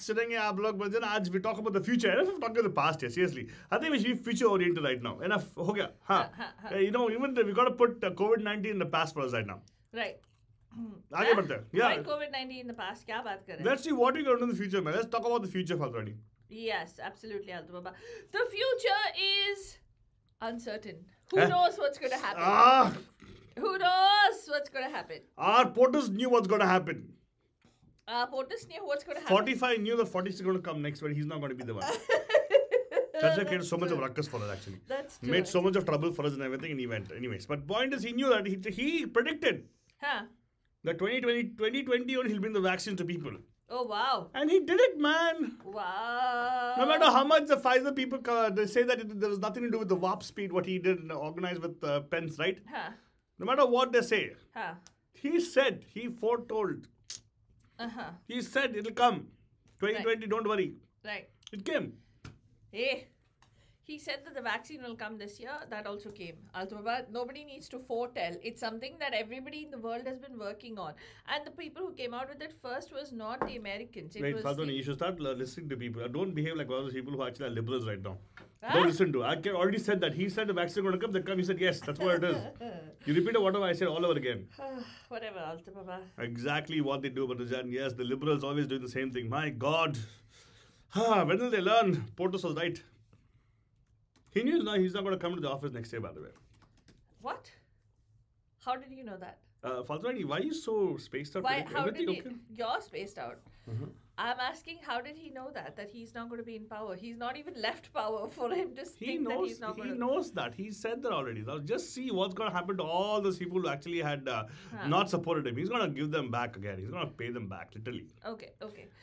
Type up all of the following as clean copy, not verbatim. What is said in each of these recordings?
चलेंगे आप लोग बजन आज we talk about the future. Enough of talking about the past here, seriously. I think we should be future oriented right now. Enough. हो गया. हाँ. You know, even we got to put COVID-19 in the past for us right now. Right. आगे बढ़ते हैं. Yeah. Why COVID-19 in the past? क्या बात कर रहे हैं? Let's see what we're going to do in the future, man. Let's talk about the future, Faltwani. Yes, absolutely, Altu Baba. The future is uncertain. Who knows what's going to happen? Who knows what's going to happen? Our POTUS knew what's going to happen. POTUS knew what's going to happen. 45 knew that 46 is going to come next, but he's not going to be the one. That's why created so much of ruckus for us, actually. That's true. Made so much of trouble for us and everything, and he went. Anyways, but point is, he knew that he predicted that 2020 on he'll bring the vaccine to people. Oh, wow. And he did it, man. Wow. No matter how much the Pfizer people, they say that there was nothing to do with the warp speed, what he did organized with Pence, right? No matter what they say, he said, he foretold. He said it'll come. 2020, don't worry. Right. It came. Hey. He said that the vaccine will come this year. That also came. Altu Baba, nobody needs to foretell. It's something that everybody in the world has been working on. And the people who came out with it first was not the Americans. Wait, Faltwani, you should start listening to people. Don't behave like all those people who actually are liberals right now. Don't listen to. I already said that. He said the vaccine is going to come. They come. He said, yes, that's what it is. You repeat whatever I said all over again. Whatever, Altu Baba. Exactly what they do, but yes, the liberals always do the same thing. My God. When will they learn? POTUS was right. He knew he's not going to come to the office next year, by the way. What? How did you know that? Faltwani, why are you so spaced out? How did he? You're spaced out. I'm asking, how did he know that he's not going to be in power? He's not even left power for him to think that he's not going to... He knows that. He said that already. Now just see what's going to happen to all those people who actually had not supported him. He's going to give them back again. He's going to pay them back, literally. Okay.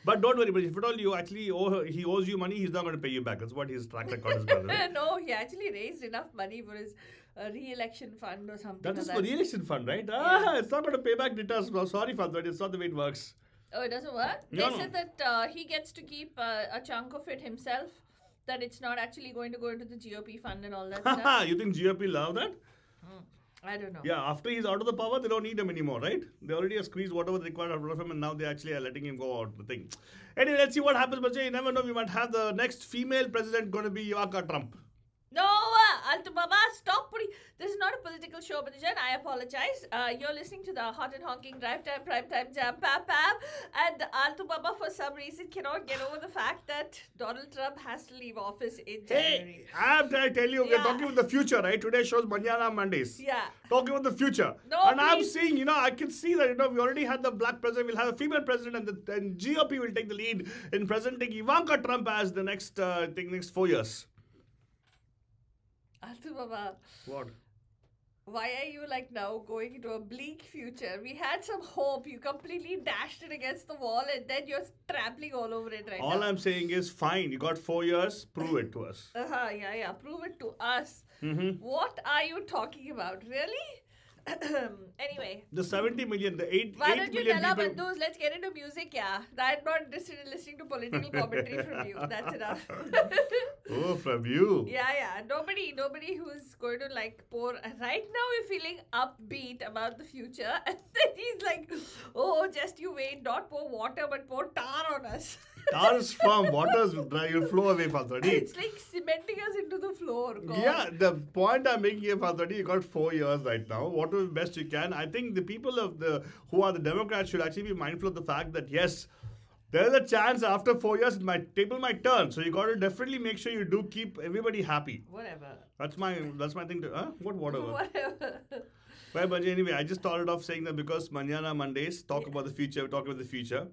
But don't worry, but if at all you actually he owes you money, he's not going to pay you back. That's what his track record is, by the way. No, he actually raised enough money for his re-election fund or something. That is for re-election fund, right? Yeah. It's not going to pay back debtors. Sorry, Faltwani, it's not the way it works. Oh, it doesn't work? No, they said that he gets to keep a chunk of it himself, that it's not actually going to go into the GOP fund and all that stuff. You think GOP love that? I don't know. Yeah, after he's out of the power, they don't need him anymore, right? They already have squeezed whatever they required out of him, and now they actually are letting him go out the thing. Anyway, let's see what happens, but you never know. We might have the next female president going to be Ivanka Trump. No, Altu Baba, stop putting... This is not a political show, Badijan. I apologize. You're listening to the hot and honking drive time, prime time jam, pap. And Altu Baba, for some reason, cannot get over the fact that Donald Trump has to leave office in January. Hey, I have to tell you, we're talking about the future, right? Today's show's Manjana Mondays. Yeah. Talking about the future. No, and I'm seeing, I can see that, we already had the black president, we'll have a female president, and GOP will take the lead in presenting Ivanka Trump as the next 4 years. Altu Baba. What? Why are you now going into a bleak future? We had some hope. You completely dashed it against the wall and then you're trampling all over it now. All I'm saying is, fine, you got 4 years, prove it to us. Yeah, prove it to us. What are you talking about? Really? Anyway. The 70 million, the 8 Why don't you tell our people... bandhus, let's get into music, yeah. I'm not interested in listening to political commentary from you. That's enough. Oh, from you? Yeah. Nobody who's going to pour... Right now we're feeling upbeat about the future. And then he's like, oh, just you wait, not pour water, but pour tar on us. Tar is firm, water will flow away, Faltwani. It's like cementing us into the floor. God. Yeah, the point I'm making here, Faltwani, you got 4 years right now. Whatever best you can. I think the people who are the Democrats should actually be mindful of the fact that, yes, there is a chance after 4 years table might turn. So you got to definitely make sure you do keep everybody happy. Whatever. That's my thing to... What whatever? Whatever. Well, but anyway, I just started off saying that because Manjana Mondays talk about the future, talk about the future.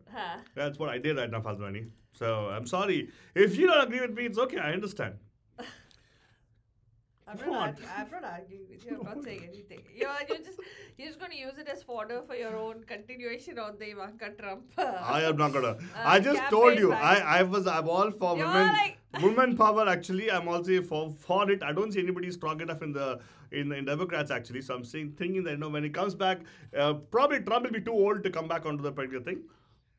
That's what I did right now, Faltwani. So, I'm sorry. If you don't agree with me, it's okay. I understand. I'm not arguing with you. I'm not saying anything. You're just going to use it as fodder for your own continuation on the Ivanka Trump. I am not gonna. I just told you. I'm all for women power. Actually, I'm also for it. I don't see anybody strong enough in Democrats actually. So I'm thinking that when it comes back, probably Trump will be too old to come back onto the particular thing.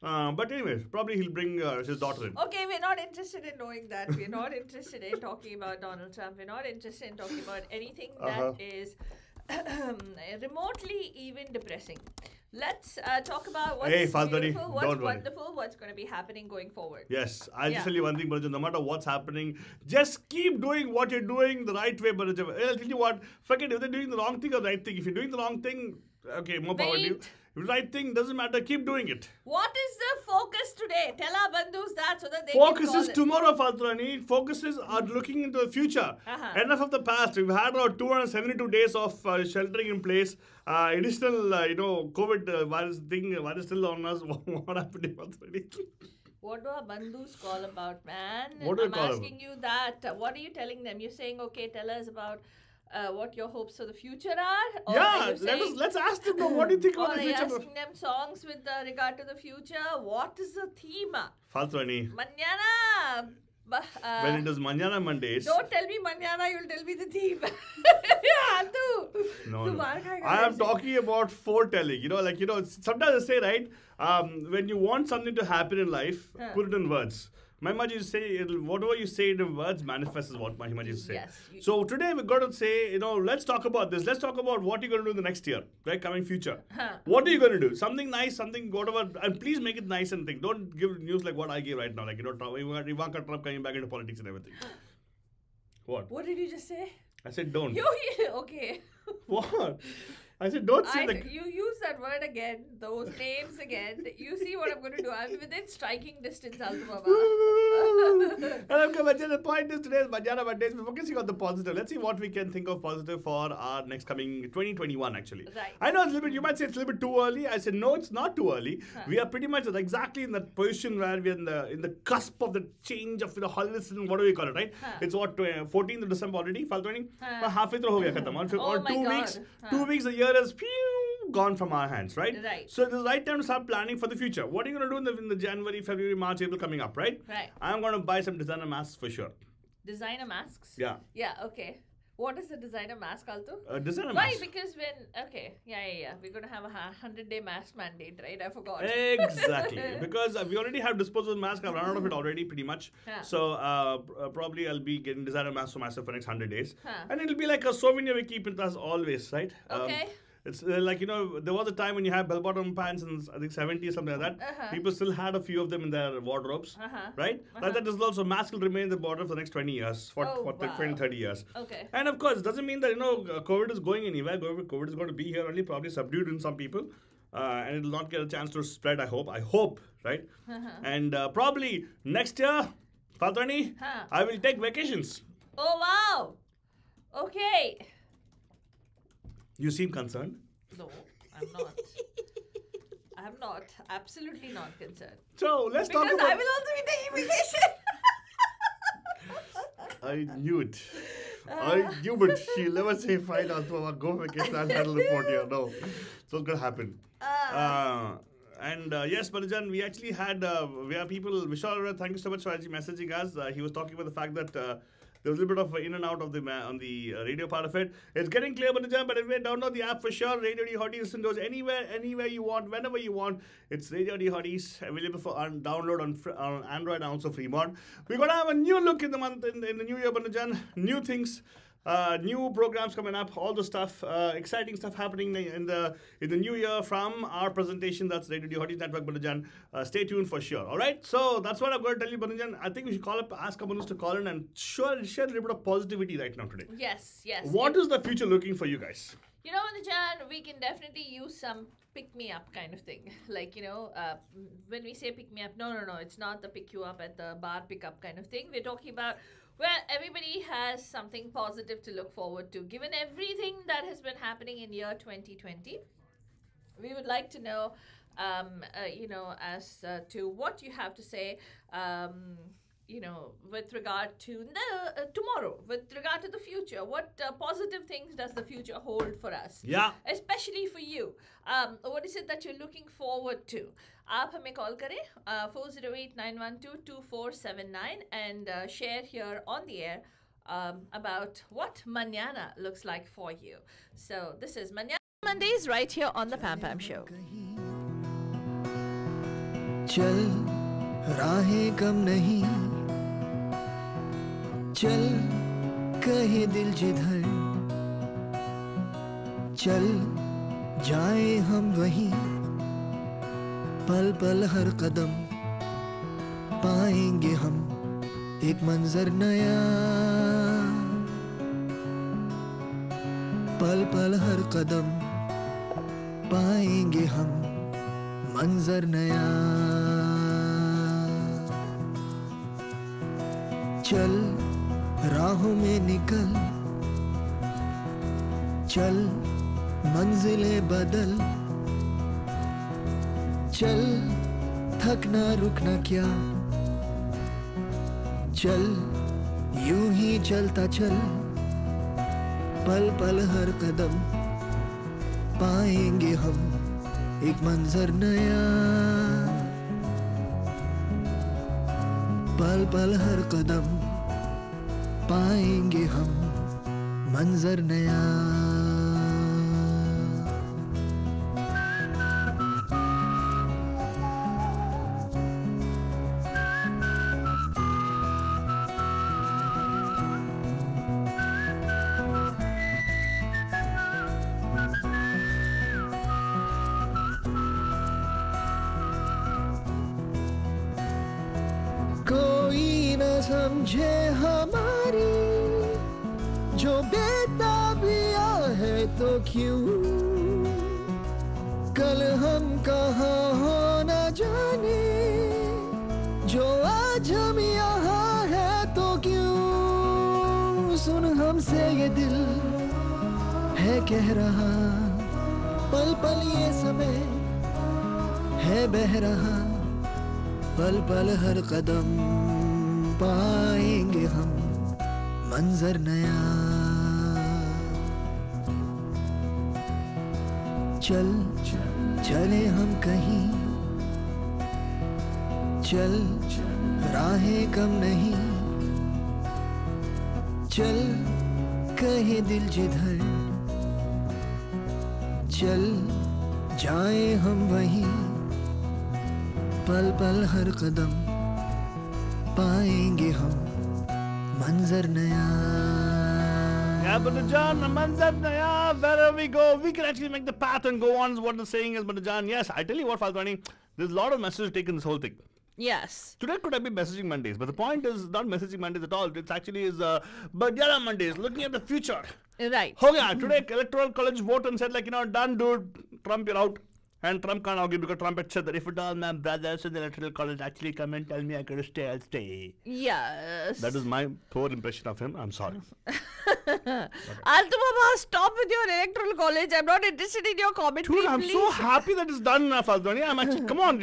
But anyways, probably he'll bring his daughter in. Okay, we're not interested in knowing that. We're not interested in talking about Donald Trump. We're not interested in talking about anything that is remotely even depressing. let's talk about what's beautiful, what's wonderful, what's going to be happening going forward. Yes, I'll just tell you one thing, Banajan. No matter what's happening, just keep doing what you're doing the right way, Banajan. I'll tell you what, forget if they're doing the wrong thing or the right thing. If you're doing the wrong thing, okay, more power to you. If the right thing doesn't matter, keep doing it. What is the focus today? Tell our bandhus that so that they focus is tomorrow, Faltu Rani. Focuses are looking into the future. Enough of the past. We've had about 272 days of sheltering in place. Additional, COVID virus still on us. What happened to Faltu Rani? What do our bandhus call about, man? What do you call I'm asking you that. What are you telling them? You're saying, okay, tell us about what your hopes for the future are? Or yeah, let's ask them what do you think about the future. Are you asking them songs with regard to the future? What is the theme? Faltu Rani. Manana. When it is Manana Mondays. Don't tell me Manana, you'll tell me the theme. No. I am talking about foretelling. Sometimes I say, right, when you want something to happen in life, put it in words. My Maji used to say, whatever you say in words manifests is what my Maji used to say. Yes, so today we've got to say, let's talk about this. Let's talk about what you're going to do in the next year, right? Coming future. What are you going to do? Something nice, something whatever. And please make it nice and think. Don't give news like what I gave right now. Like, Ivanka Trump coming back into politics and everything. What? What did you just say? I said don't. Okay. What? I said, don't say that. You use that word again, those names again. You see what I'm going to do. I'm within striking distance, Altu Baba. The point is today is Manjana Mondays. We're focusing on the positive. Let's see what we can think of positive for our next coming 2021, actually. Right. I know it's a little bit, you might say it's a little bit too early. I said, no, it's not too early. We are pretty much exactly in that position where we're in the cusp of the change of the holidays and what do we call it, right? It's what, 14th of December already, Faltu Rani? Halfway through ho gaya khatam. Or 2 weeks. 2 weeks, a year is gone from our hands, right? So it is the right time to start planning for the future. What are you going to do in the January, February, March, April coming up, right? I'm going to buy some designer masks for sure. Designer masks? Yeah. Yeah, okay. What is a designer mask, Altu? Designer Why? mask. Because we're going to have a 100-day mask mandate, right? I forgot. Exactly. Because we already have disposable masks. I've run out of it already, pretty much. So probably I'll be getting designer masks for myself for the next 100 days. And it'll be like a souvenir we keep with us always, right? Okay. It's like, there was a time when you had bell-bottom pants in, I think, 70s, something like that. People still had a few of them in their wardrobes, right? Like that is also, mask will remain in the border for the next 20 years, for 20, 30 years. Okay. And of course, it doesn't mean that, COVID is going anywhere. COVID is going to be here only, probably subdued in some people. And it will not get a chance to spread, I hope, right? And probably next year, Faltu Rani, I will take vacations. Oh, wow. Okay. You seem concerned. No, I'm not. I'm not. Absolutely not concerned. So, let's talk about... Because I will also be taking vacation. I knew it. I knew it. She'll never say, fine, Altu, go vacation, I'll handle the report here. No. So, it's going to happen. And yes, Banajan, we actually had, we have people, Vishal, thank you so much for actually messaging us. He was talking about the fact that there was a little bit of in and out of on the radio part of it. It's getting clear, Banajan, but anyway, download the app for sure. Radio D Hotties, listen to us anywhere you want, whenever you want. It's Radio D Hotties, available for download on Android and also Fremont. We're going to have a new look in the month, in the new year, Banajan. New things. New programs coming up, all the stuff, exciting stuff happening in the new year from our presentation. That's Radio D Hotties Network, Banajan. Stay tuned for sure. All right, so that's what I'm going to tell you, Banajan. I think we should ask our bandhus to call in and share a little bit of positivity right now today. Yes. What is the future looking for you guys? Banajan, we can definitely use some pick-me-up kind of thing. Like, when we say pick-me-up, no, it's not the pick-you-up at the bar pick-up kind of thing. We're talking about, well, everybody has something positive to look forward to. Given everything that has been happening in year 2020, we would like to know, as to what you have to say, with regard to tomorrow, with regard to the future. What positive things does the future hold for us? Yeah. Especially for you. What is it that you're looking forward to? आप हमें call करें 408-912-2479 and share here on the air about what Manana looks like for you. So this is Manana Mondays right here on the Pam Pam Show. चल राहें कम नहीं चल कहे दिल जिधर चल जाए हम वहीं पल पल हर कदम पाएंगे हम एक मंजर नया, पल पल हर कदम पाएंगे हम मंजर नया। चल राहों में निकल, चल मंजिलें बदल, चल थकना रुकना क्या, चल यूं ही चलता चल, पल पल हर कदम पाएंगे हम एक मंजर नया, पल पल हर कदम पाएंगे हम मंजर नया। कोई न समझे हमारी जो बेताबिया है तो क्यों, कल हम कहाँ हो न जाने, जो आज हम यहाँ है तो क्यों। सुन हमसे ये दिल है कह रहा, पल पल ये समय है बह रहा, पल पल हर कदम पाएंगे हम मंजर नया। चल चले हम कहीं, चल राहें कम नहीं, चल कहे दिल जिधर, चल जाए हम वहीं, पल पल हर कदम पाएंगे हम मंजर नया। Yeah, Banajan, manzar naya, wherever we go, we can actually make the path and go on, is what the saying is, Banajan. Yes, I tell you what, Falguni, there's a lot of messages taken in this whole thing. Yes. Today could have been Messaging Mondays, but the point is not Messaging Mondays at all. It's actually is Banjara Mondays, looking at the future. Right. Oh yeah, today Electoral College vote and said like, done dude, Trump you're out. And Trump can't argue because Trump had said that if at all my brothers in the Electoral College actually come and tell me I could stay, I'll stay. Yes. That is my poor impression of him. I'm sorry. Altubaba, stop with your Electoral College. I'm not interested in your commentary. Dude, I'm so happy that it's done, Falguni. I'm actually, come on,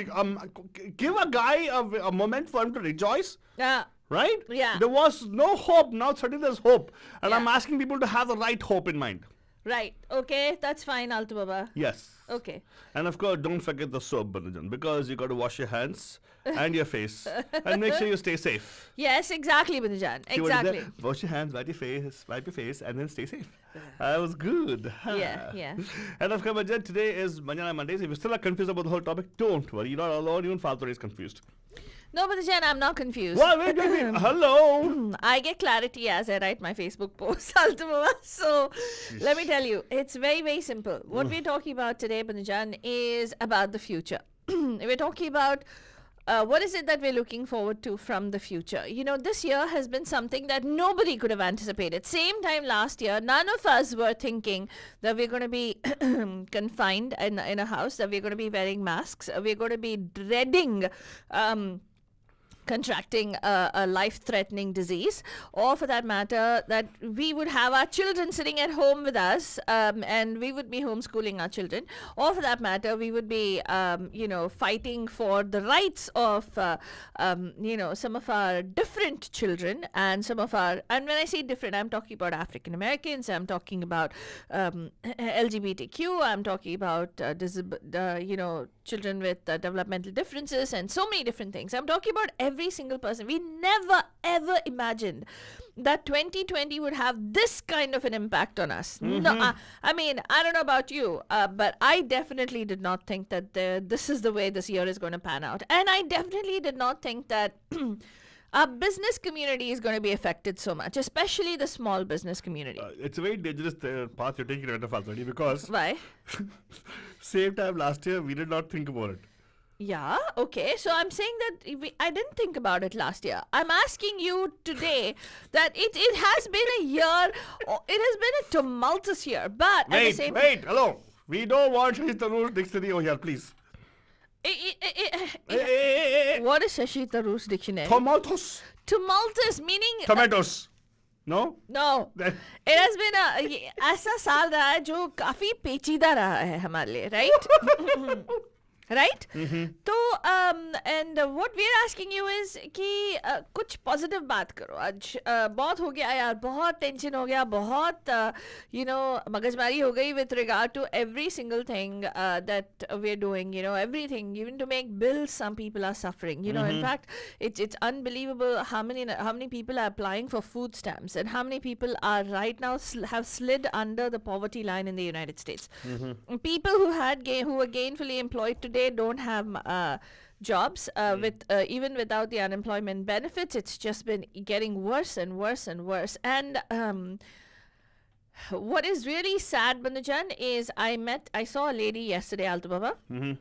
give a guy a moment for him to rejoice. Yeah. Right? Yeah. There was no hope. Now suddenly there's hope. And Yeah. I'm asking people to have the right hope in mind. Right. Okay. That's fine, Altubaba. Yes. Okay. And of course, don't forget the soap, Banajan, because you got to wash your hands and your face and make sure you stay safe. Yes, exactly, Banajan. See what is Exactly. there? Wash your hands, wipe your face, and then stay safe. That was good. Yeah, yeah. And of course, Banajan, today is Manjana Mondays. If you still are confused about the whole topic, don't worry. You're not alone. Even Falguni is confused. No, Banajan, I'm not confused. What? Wait. Hello. I get clarity as I write my Facebook post, Altubaba. So, let me tell you, it's very, very simple. What we're talking about today, Banajan, is about the future. We're talking about what is it that we're looking forward to from the future? This year has been something that nobody could have anticipated. Same time last year, none of us were thinking that we're going to be confined in a house, that we're going to be wearing masks, we're going to be dreading contracting a life-threatening disease, or for that matter, that we would have our children sitting at home with us, and we would be homeschooling our children, or for that matter, we would be, fighting for the rights of, some of our different children, and some of our, and when I say different, I'm talking about African Americans, I'm talking about LGBTQ, I'm talking about, children with developmental differences, and so many different things. I'm talking about every single person. We never ever imagined that 2020 would have this kind of an impact on us. No, I mean, I don't know about you, but I definitely did not think that this is the way this year is going to pan out. And I definitely did not think that our business community is going to be affected so much, especially the small business community. It's a very dangerous path you're taking right now, Falguni, because Why? same time last year, we did not think about it. Yeah, okay. So I'm saying that I didn't think about it last year. I'm asking you today that it has been a year, it has been a tumultuous year, but at the same Wait, hello. We don't want Shashi Tharoor's dictionary over here, please. What is Shashi Tharoor's dictionary? Tumultuous. Tumultuous meaning... Tomatoes. No? No. It has been ऐसा साल रहा है जो काफी पेचीदा रहा है हमारे लिए, right? Right? तो and what we're asking you is कि कुछ positive बात करो आज बहुत हो गया यार बहुत tension हो गया बहुत you know मगजमारी हो गई with regard to every single thing that we're doing, you know, everything, even to make bills some people are suffering, you know. In fact it's unbelievable how many people are applying for food stamps and how many people are right now have slid under the poverty line in the United States. People who were gainfully employed today don't have jobs with even without the unemployment benefits. It's just been getting worse and worse and worse. And what is really sad, Bandhujan, is I saw a lady yesterday, Altu Baba.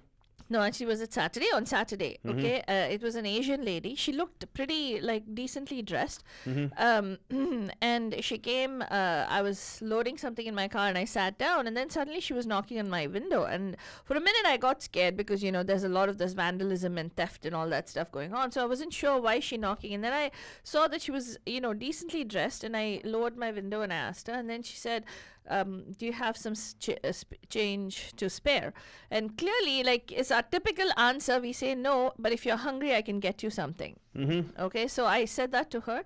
No, actually, was it Saturday? On Saturday, okay? It was an Asian lady. She looked pretty, like, decently dressed. And she came, I was loading something in my car and I sat down and then suddenly she was knocking on my window. And for a minute I got scared because, you know, there's a lot of this vandalism and theft and all that stuff going on. So I wasn't sure why she knocking. And then I saw that she was, you know, decently dressed and I lowered my window and I asked her. And then she said, do you have some change to spare? And clearly, like, it's our typical answer. We say no, but if you're hungry, I can get you something. Okay, so I said that to her.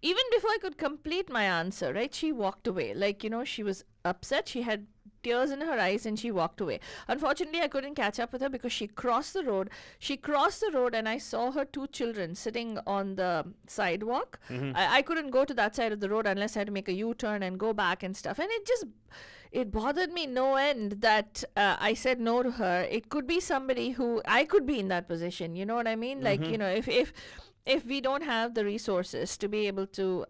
Even before I could complete my answer, right, she walked away. Like, you know, she was upset. She had tears in her eyes and she walked away. Unfortunately, I couldn't catch up with her because she crossed the road. She crossed the road and I saw her two children sitting on the sidewalk. I couldn't go to that side of the road unless I had to make a U-turn and go back and stuff. And it bothered me no end that I said no to her. It could be somebody who, I could be in that position. You know what I mean? Like, you know, if we don't have the resources to be able to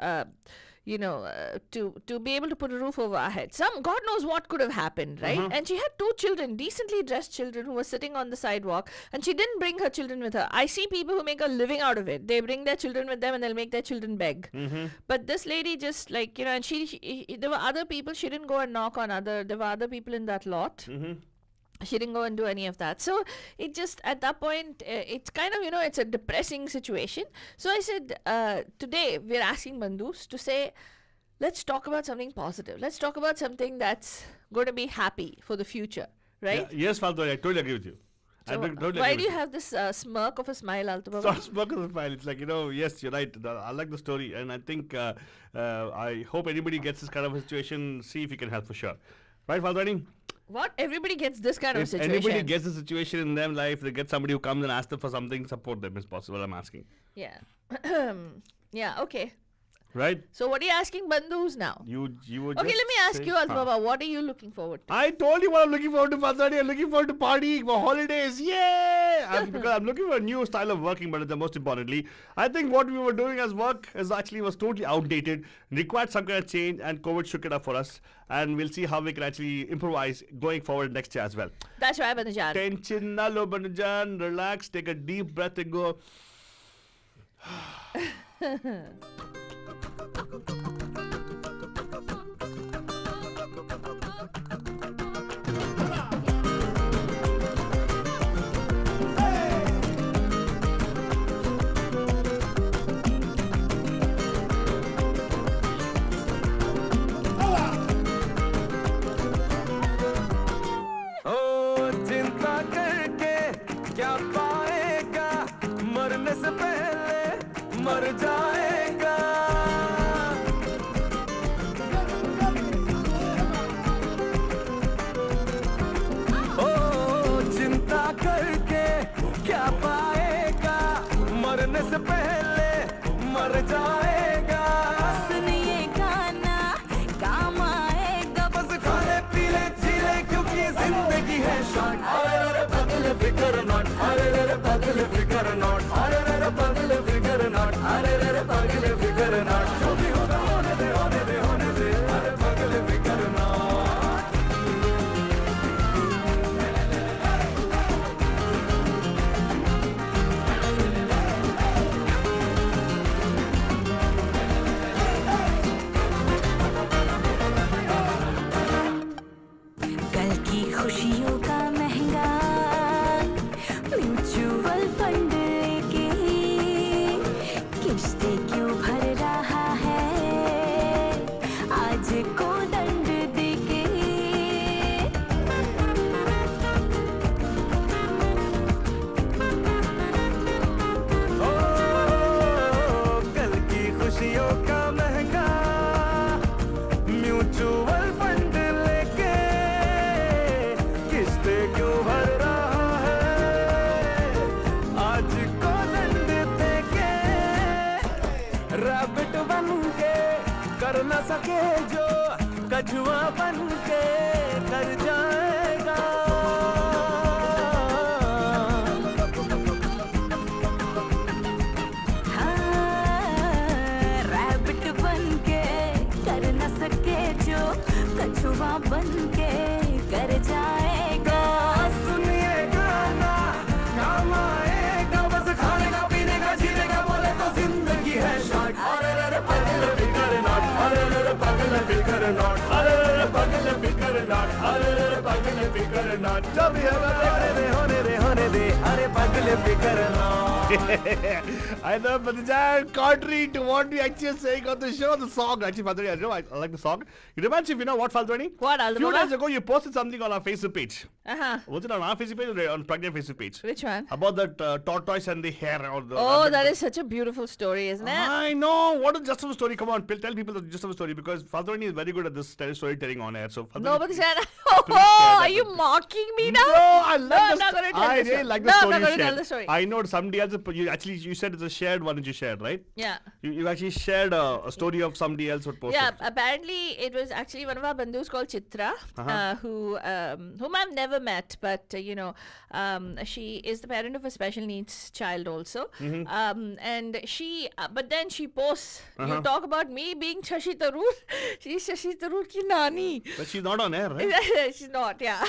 you know, to be able to put a roof over our head. God knows what could have happened, right? And she had two children, decently dressed children who were sitting on the sidewalk, and she didn't bring her children with her. I see people who make a living out of it. They bring their children with them and they'll make their children beg. But this lady just, like, you know, and there were other people, she didn't go and knock on there were other people in that lot. She didn't go and do any of that. So it just, at that point, it's kind of, you know, it's a depressing situation. So I said, today we're asking Bandhus to say, let's talk about something positive. Let's talk about something that's going to be happy for the future, right? Yeah, yes, Faltu, I totally agree with you. So why do you have this smirk of a smile, Altu Baba? It's not smirk of a smile. It's like, you know, yes, you're right. I like the story. And I think, I hope anybody gets this kind of a situation, see if you can help for sure. Right, Faltu? What? Everybody gets this kind of situation. Anybody gets a situation in their life, they get somebody who comes and asks them for something, support them is possible, I'm asking. Yeah. Yeah, okay. Right? So what are you asking Bandhus now? You were okay, let me ask you, Altu Baba, what are you looking forward to? I told you what I'm looking forward to, Faltu. I'm looking forward to partying for holidays. Yay! Because I'm looking for a new style of working, but most importantly, I think what we were doing as work was totally outdated, required some kind of change, and COVID shook it up for us. And we'll see how we can actually improvise going forward next year as well. That's right, Bandhujan. Tension na lo, Bandhujan. Relax, take a deep breath and go. मर जाएगा ओ चिंता करके क्या पाएगा मरने से पहले मर जाएगा सुनिए गाना काम आएगा बस खाने पीले जीले क्योंकि जिंदगी है शॉर्ट अरे बदल फिकर नॉट अरे बदल फिकर नॉट अरे बदल फिकर नॉट अरे बदल फिकर नॉट जो भी होगा होने दे अरे बदल फिकर नॉट न सके जो कछुआ बन के कर जाएगा रैबिट बन के कर न सके जो कछुआ बन के कर जाएगा सुनिएगा ना काम आएगा बस खाने का पीने का जीने का बोले तो जिंदगी है शॉर्ट अरे पगल फिकर नॉट अरे पगल फिकर नॉट अरे पगल फिकर नॉट अरे पगल फिकर नॉट जब ये होने दे अरे पगल फिकर not I know, but it's contrary to what we actually saying on the show. The song, actually, Faltwani, I like the song. It reminds you, what, Faltwani? What, a few days ago, you posted something on our Facebook page. Uh-huh. Was it on our Facebook page or on Pragya Facebook page? Which one? About that tortoise and the hare. Or the that is such a beautiful story, isn't it? I know. What is the gist of the story? Come on, tell people the gist of the story, because Faltwani is very good at this storytelling on air. So Nobody said, are you mocking me now? No, I love I'm not going to tell the story. Like the story. I'm not going to tell the story. I know somebody else. You said it's a shared one that you shared, right? Yeah. You actually shared a story of somebody else would post. Yeah, apparently it was actually one of our bandhus called Chitra, whom I've never met, but she is the parent of a special needs child also. And she, but then she posts, you talk about me being Shashi Tharoor. She's Shashi Tharoor ki nani. But she's not on air, right? She's not, yeah.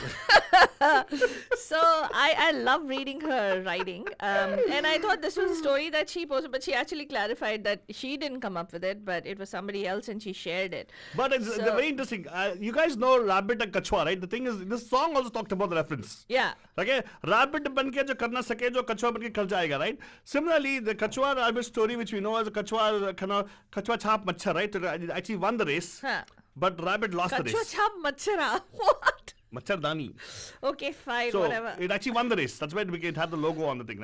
So I love reading her writing. And I thought this was a story that she posted, but she actually clarified that she didn't come up with it, but it was somebody else and she shared it. But it's very interesting. You guys know Rabbit and Kachwa, right? The thing is, this song also talked about the reference. Yeah. Okay? Rabbit ban ke jo karna sake, jo Kachwa ban ke kar jayega, right? Similarly, the Kachwa Rabbit story, which we know as a Kachwa chhap machhar, right? It actually won the race. Huh. But Rabbit lost the race. Kachwa chhap machhara? What? Machardani. Okay, fine, so whatever. It actually won the race. That's why it had the logo on the thing.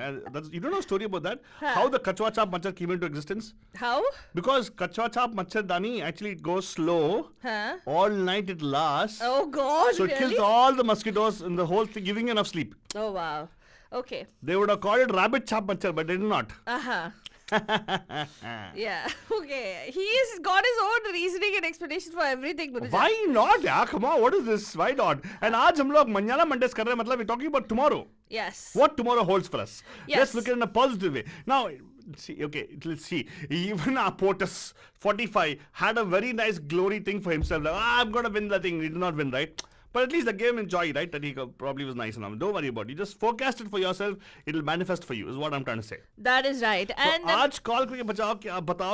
You don't know a story about that? How the Kachwa Chap Machar came into existence? How? Because Kachwa Chap Machardani actually goes slow. All night it lasts. Oh God, so it kills all the mosquitoes in the whole thing, giving you enough sleep. Oh wow. Okay. They would have called it Rabbit Chap Machar, but they did not. Yeah. Okay. He's got his own reasoning and explanation for everything. Why not? Yeah, come on. What is this? Why not? And aaj hum log Manjana Mondays kar rahe hain, matlab we're talking about tomorrow. Yes. What tomorrow holds for us. Yes. Let's look at it in a positive way. Now, let's see. Even our POTUS 45 had a very nice glory thing for himself. Like, I'm going to win the thing. He did not win, right? But at least the game enjoy, right? That he probably was nice enough. Don't worry about it. You just forecast it for yourself. It'll manifest for you, is what I'm trying to say. That is right. And आज call करके बताओ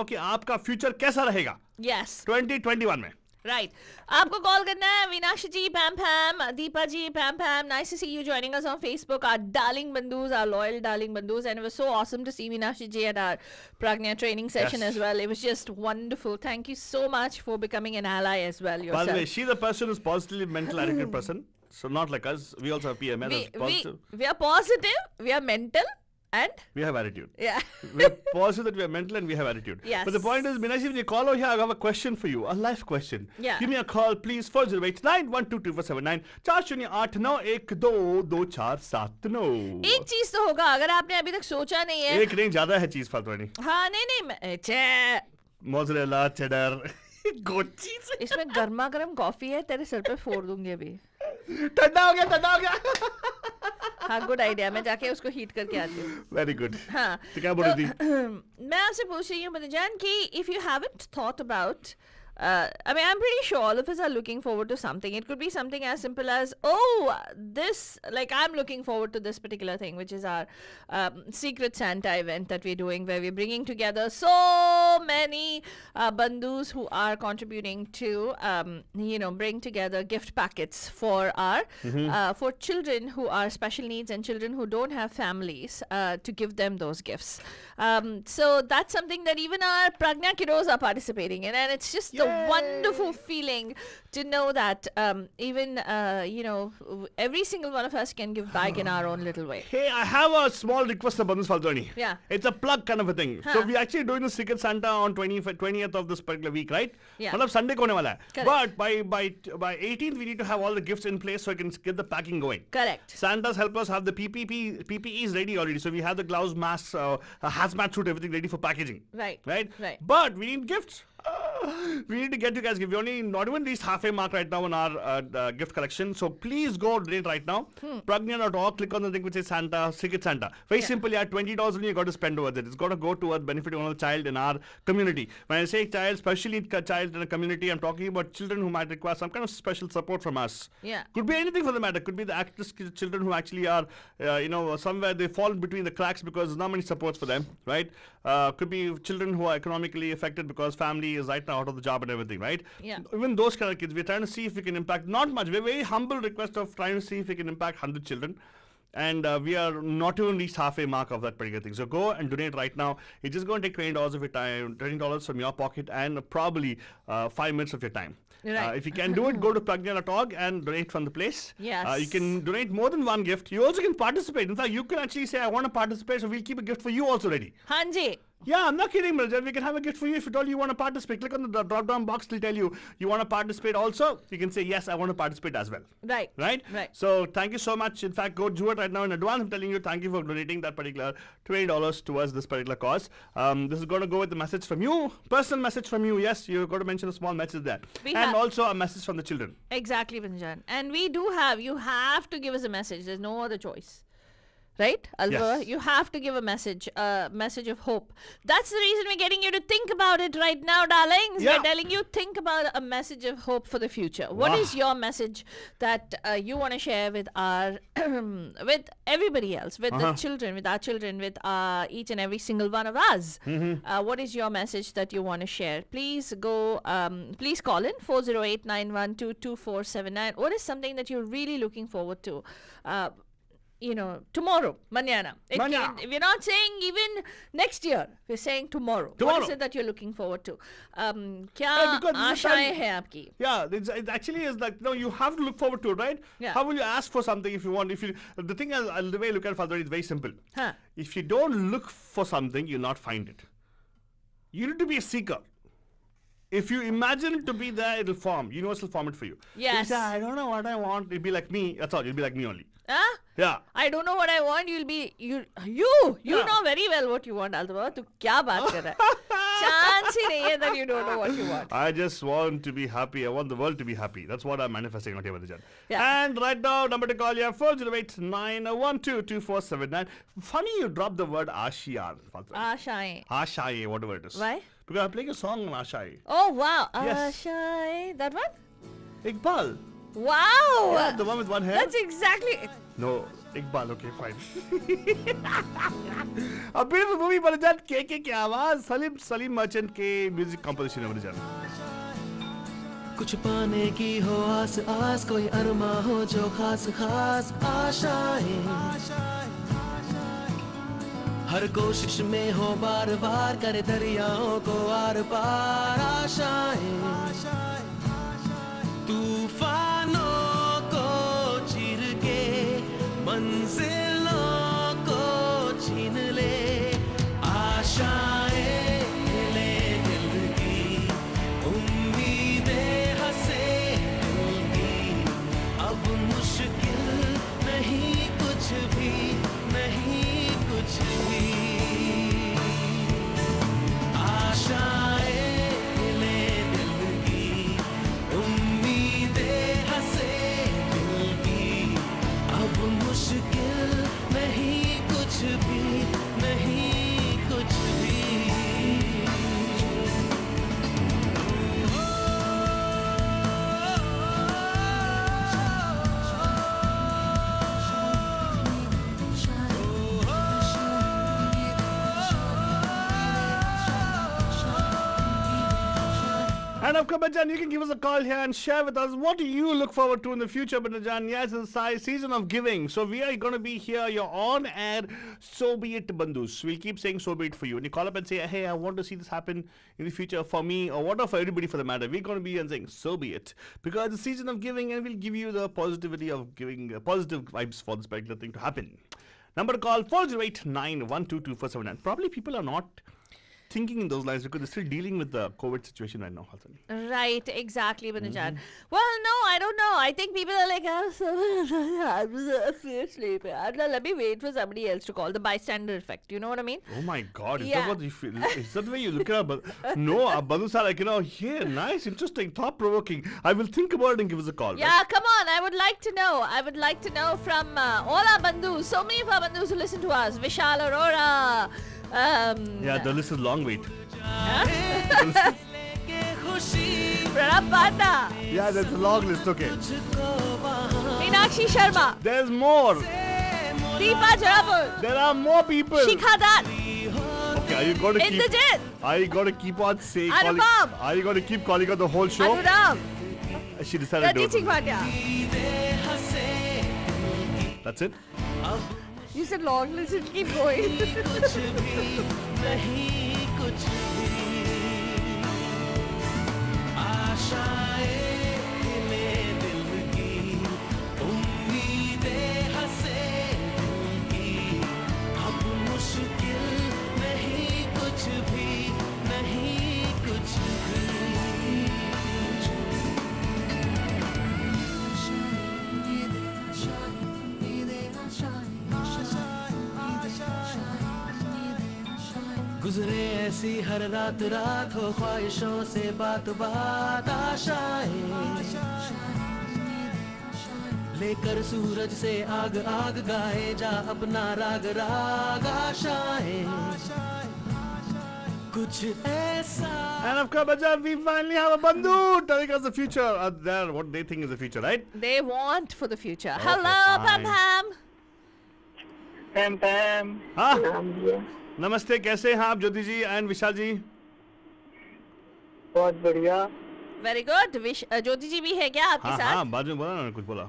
कि आपका future कैसा रहेगा? Yes. 2021 में. Right. आपको call करना है Vinakshi ji, Pam Pam, Deepa ji, Pam Pam. Nice to see you joining us on Facebook. Our darling bandhus, our loyal darling bandhus, and it was so awesome to see Vinakshi ji at our Pragya training session as well. It was just wonderful. Thank you so much for becoming an ally as well yourself. By the way, she's a person who's positively mental attitude person. So not like us. We also have PMS. We are positive. We are mental. And? We have attitude. Yeah. We're positive that we are mental and we have attitude. Yes. But the point is, Minashi, when you call over here, I have a question for you. A life question. Yeah. Give me a call, please. 4089122479 408922479 एक चीज तो होगा अगर आपने अभी तक सोचा नहीं है. एक नहीं ज्यादा है चीज फालतू. हाँ नहीं. मोज़रेला चेडर गोची. इसमें गर्मा गर्म कॉफी है, तेरे सर पे फोड़ दूंगी अभी. ठंडा हो गया. हाँ, गुड आइडिया. मैं जाके उसको हीट करके आती हूँ. Very good. हाँ, तो क्या बोल रही थी? मैं आपसे पूछ रही हूँ मधुजान कि if you haven't thought about I mean, I'm pretty sure all of us are looking forward to something. It could be something as simple as, I'm looking forward to this particular thing, which is our Secret Santa event that we're doing, where we're bringing together so many bandhus who are contributing to, bring together gift packets for our for children who are special needs and children who don't have families, to give them those gifts. So that's something that even our Pragya kiddos are participating in, and it's just a wonderful feeling to know that even every single one of us can give back in our own little way. Hey, I have a small request for Bandhus Faltwani. Yeah. It's a plug kind of a thing. Huh. So we're actually doing the Secret Santa on 20th of this particular week, right? Yeah. Matlab Sunday ko hone wala hai. Correct. But by 18th we need to have all the gifts in place so we can get the packing going. Correct. Santa's help us have the PPEs ready already. So we have the gloves, masks, hazmat suit, everything ready for packaging. Right. Right? Right. But we need gifts. We need to get you guys. We only not even reached halfway mark right now on our gift collection. So please go donate right now. Pragna.org. Click on the thing which says Santa. Secret Santa. Very simple. Yeah, $20 only you got to spend towards it. It's got to go towards benefiting one child in our community. When I say child, especially child in a community, I'm talking about children who might require some kind of special support from us. Yeah. Could be anything for the matter. Could be the actress children who actually are, somewhere they fall between the cracks because there's not many supports for them, right? Could be children who are economically affected because family is right now out of the job and everything, right? Yeah. Even those kind of kids, we're trying to see if we can impact, not much, we're very humble request of trying to see if we can impact 100 children. And we are not even reached halfway mark of that particular thing. So go and donate right now. It's just going to take $20 of your time, $20 from your pocket, and probably 5 minutes of your time. Right. If you can do it, go to pragna.org and donate from the place. Yes. You can donate more than one gift. You also can participate. In fact, you can actually say, I want to participate, so we'll keep a gift for you also ready. Hanji. Yeah, I'm not kidding, Rajan. We can have a gift for you if you told you want to participate. Click on the drop-down box. It'll tell you want to participate also. You can say, yes, I want to participate as well. Right. Right? Right. So thank you so much. In fact, go do it right now in advance. I'm telling you, thank you for donating that particular $20 towards this particular cause. This is going to go with the message from you, personal message from you. Yes, you've got to mention a small message there. And also a message from the children. Exactly, Binjan. And we do have, you have to give us a message. There's no other choice. Right, Alva? Yes. You have to give a message of hope. That's the reason we're getting you to think about it right now, darlings. Yeah. We're telling you, think about a message of hope for the future. What is your message that you want to share with our, with everybody else, with the children, with our children, with each and every single one of us? What is your message that you want to share? Please go, please call in 408-912-2479. What is something that you're really looking forward to? Tomorrow, mañana. We're not saying even next year. We're saying tomorrow. What is it that you're looking forward to? क्या आशाएं हैं आपकी? Yeah, it actually is like, you have to look forward to it, right? Yeah. How will you ask for something if you want? The thing is, the way I look at it, Father, is very simple. Huh. If you don't look for something, you'll not find it. You need to be a seeker. If you imagine it to be there, it'll form. Universe will form it for you. Yes. If you say, I don't know what I want, it'll be like me. That's all. You'll be like me only. Huh? Yeah. I don't know what I want. You know very well what you want, Altaba. Tu kya baat kar raha hai? Chance hi nahi hai that you don't know what you want. I just want to be happy. I want the world to be happy. That's what I'm manifesting out here, Vadijan. Yeah. And right now, number to call you 408-912-2479. Funny you dropped the word Ashiyan. Ashaएं. Ashaye, whatever it is. Why? Because I'm playing a song on Ashaye. Oh wow. Yes. Ashaएं. That one? Iqbal. Wow. Yeah, the one with one hair. That's exactly. No, Iqbal. Okay, fine. A beautiful movie, Vadijan. KK की आवाज Salim merchant के music composition है Vadijan. कुछ पाने की हो आस आस कोई अरमा हो जो खास खास आशाएं हर कोशिश में हो बार बार करे दरियाओं को आर पार आशाएं तूफानों को चीर के मंजिलों को छीन ले आशाएं ले दिल की उम्मीदें हंसे दिल की अब मुश्किल नहीं कुछ भी नहीं कुछ भी आशाएं ले दिल की उम्मीदें हंसे दिल की अब मुश्किल नहीं कुछ भी नहीं कुछ भी And of course, Bajan, you can give us a call here and share with us what do you look forward to in the future, Bajan. Yes, it's a season of giving. So we are going to be here, you're on air. So be it, Bandus. We'll keep saying so be it for you. When you call up and say, hey, I want to see this happen in the future for me or whatever, for everybody for the matter, we're going to be and saying so be it. Because it's a season of giving and we'll give you the positivity of giving positive vibes for this particular thing to happen. Number to call 408-912-2479. Probably people are not thinking in those lines because they're still dealing with the COVID situation right now. Right, exactly, Banujan. Well, no, I don't know. I think people are like, let me wait for somebody else to call. The bystander effect. You know what I mean? Oh my God! Is Yeah. that what you feel? Is that the way you look at it? No, Badhu sir, like, yeah, nice, interesting, thought-provoking. I will think about it and give us a call. Yeah, right? come on. I would like to know. I would like to know from all our bandhus. So many of our bandhus who listen to us. Vishal Arora. Yeah, the list is long. Wait. Pranab Panda. Yeah, there's a long list. Okay. Meenakshi Sharma. There's more. Deepa Jarapur. There are more people. Shikha Dutt. Okay, are you going to keep? Indrajit. Are you going to keep on saying? Anupam. Are you going to keep calling her the whole show? Anurag. She decided to Ranjit do Singh it. Bhatia. That's it. You said long list. It keep going. गुजरे ऐसी हर रात रात हो ख्वाहिशों से बात बात आशाएं लेकर सूरज से आग आग गाए जा अपना राग राग आशाएं कुछ ऐसा. And of course, Baja, we finally have a bandhu telling us the future. There, what they think is the future, right? They want for the future. Okay, Hello, fine. Pam Pam. Pam Pam. हाँ. नमस्ते, कैसे हैं आप ज्योति जी and विशाल जी? बहुत बढ़िया. Very good. ज्योति जी भी है क्या आपके साथ? हाँ, बाद में बोला ना कुछ बोला.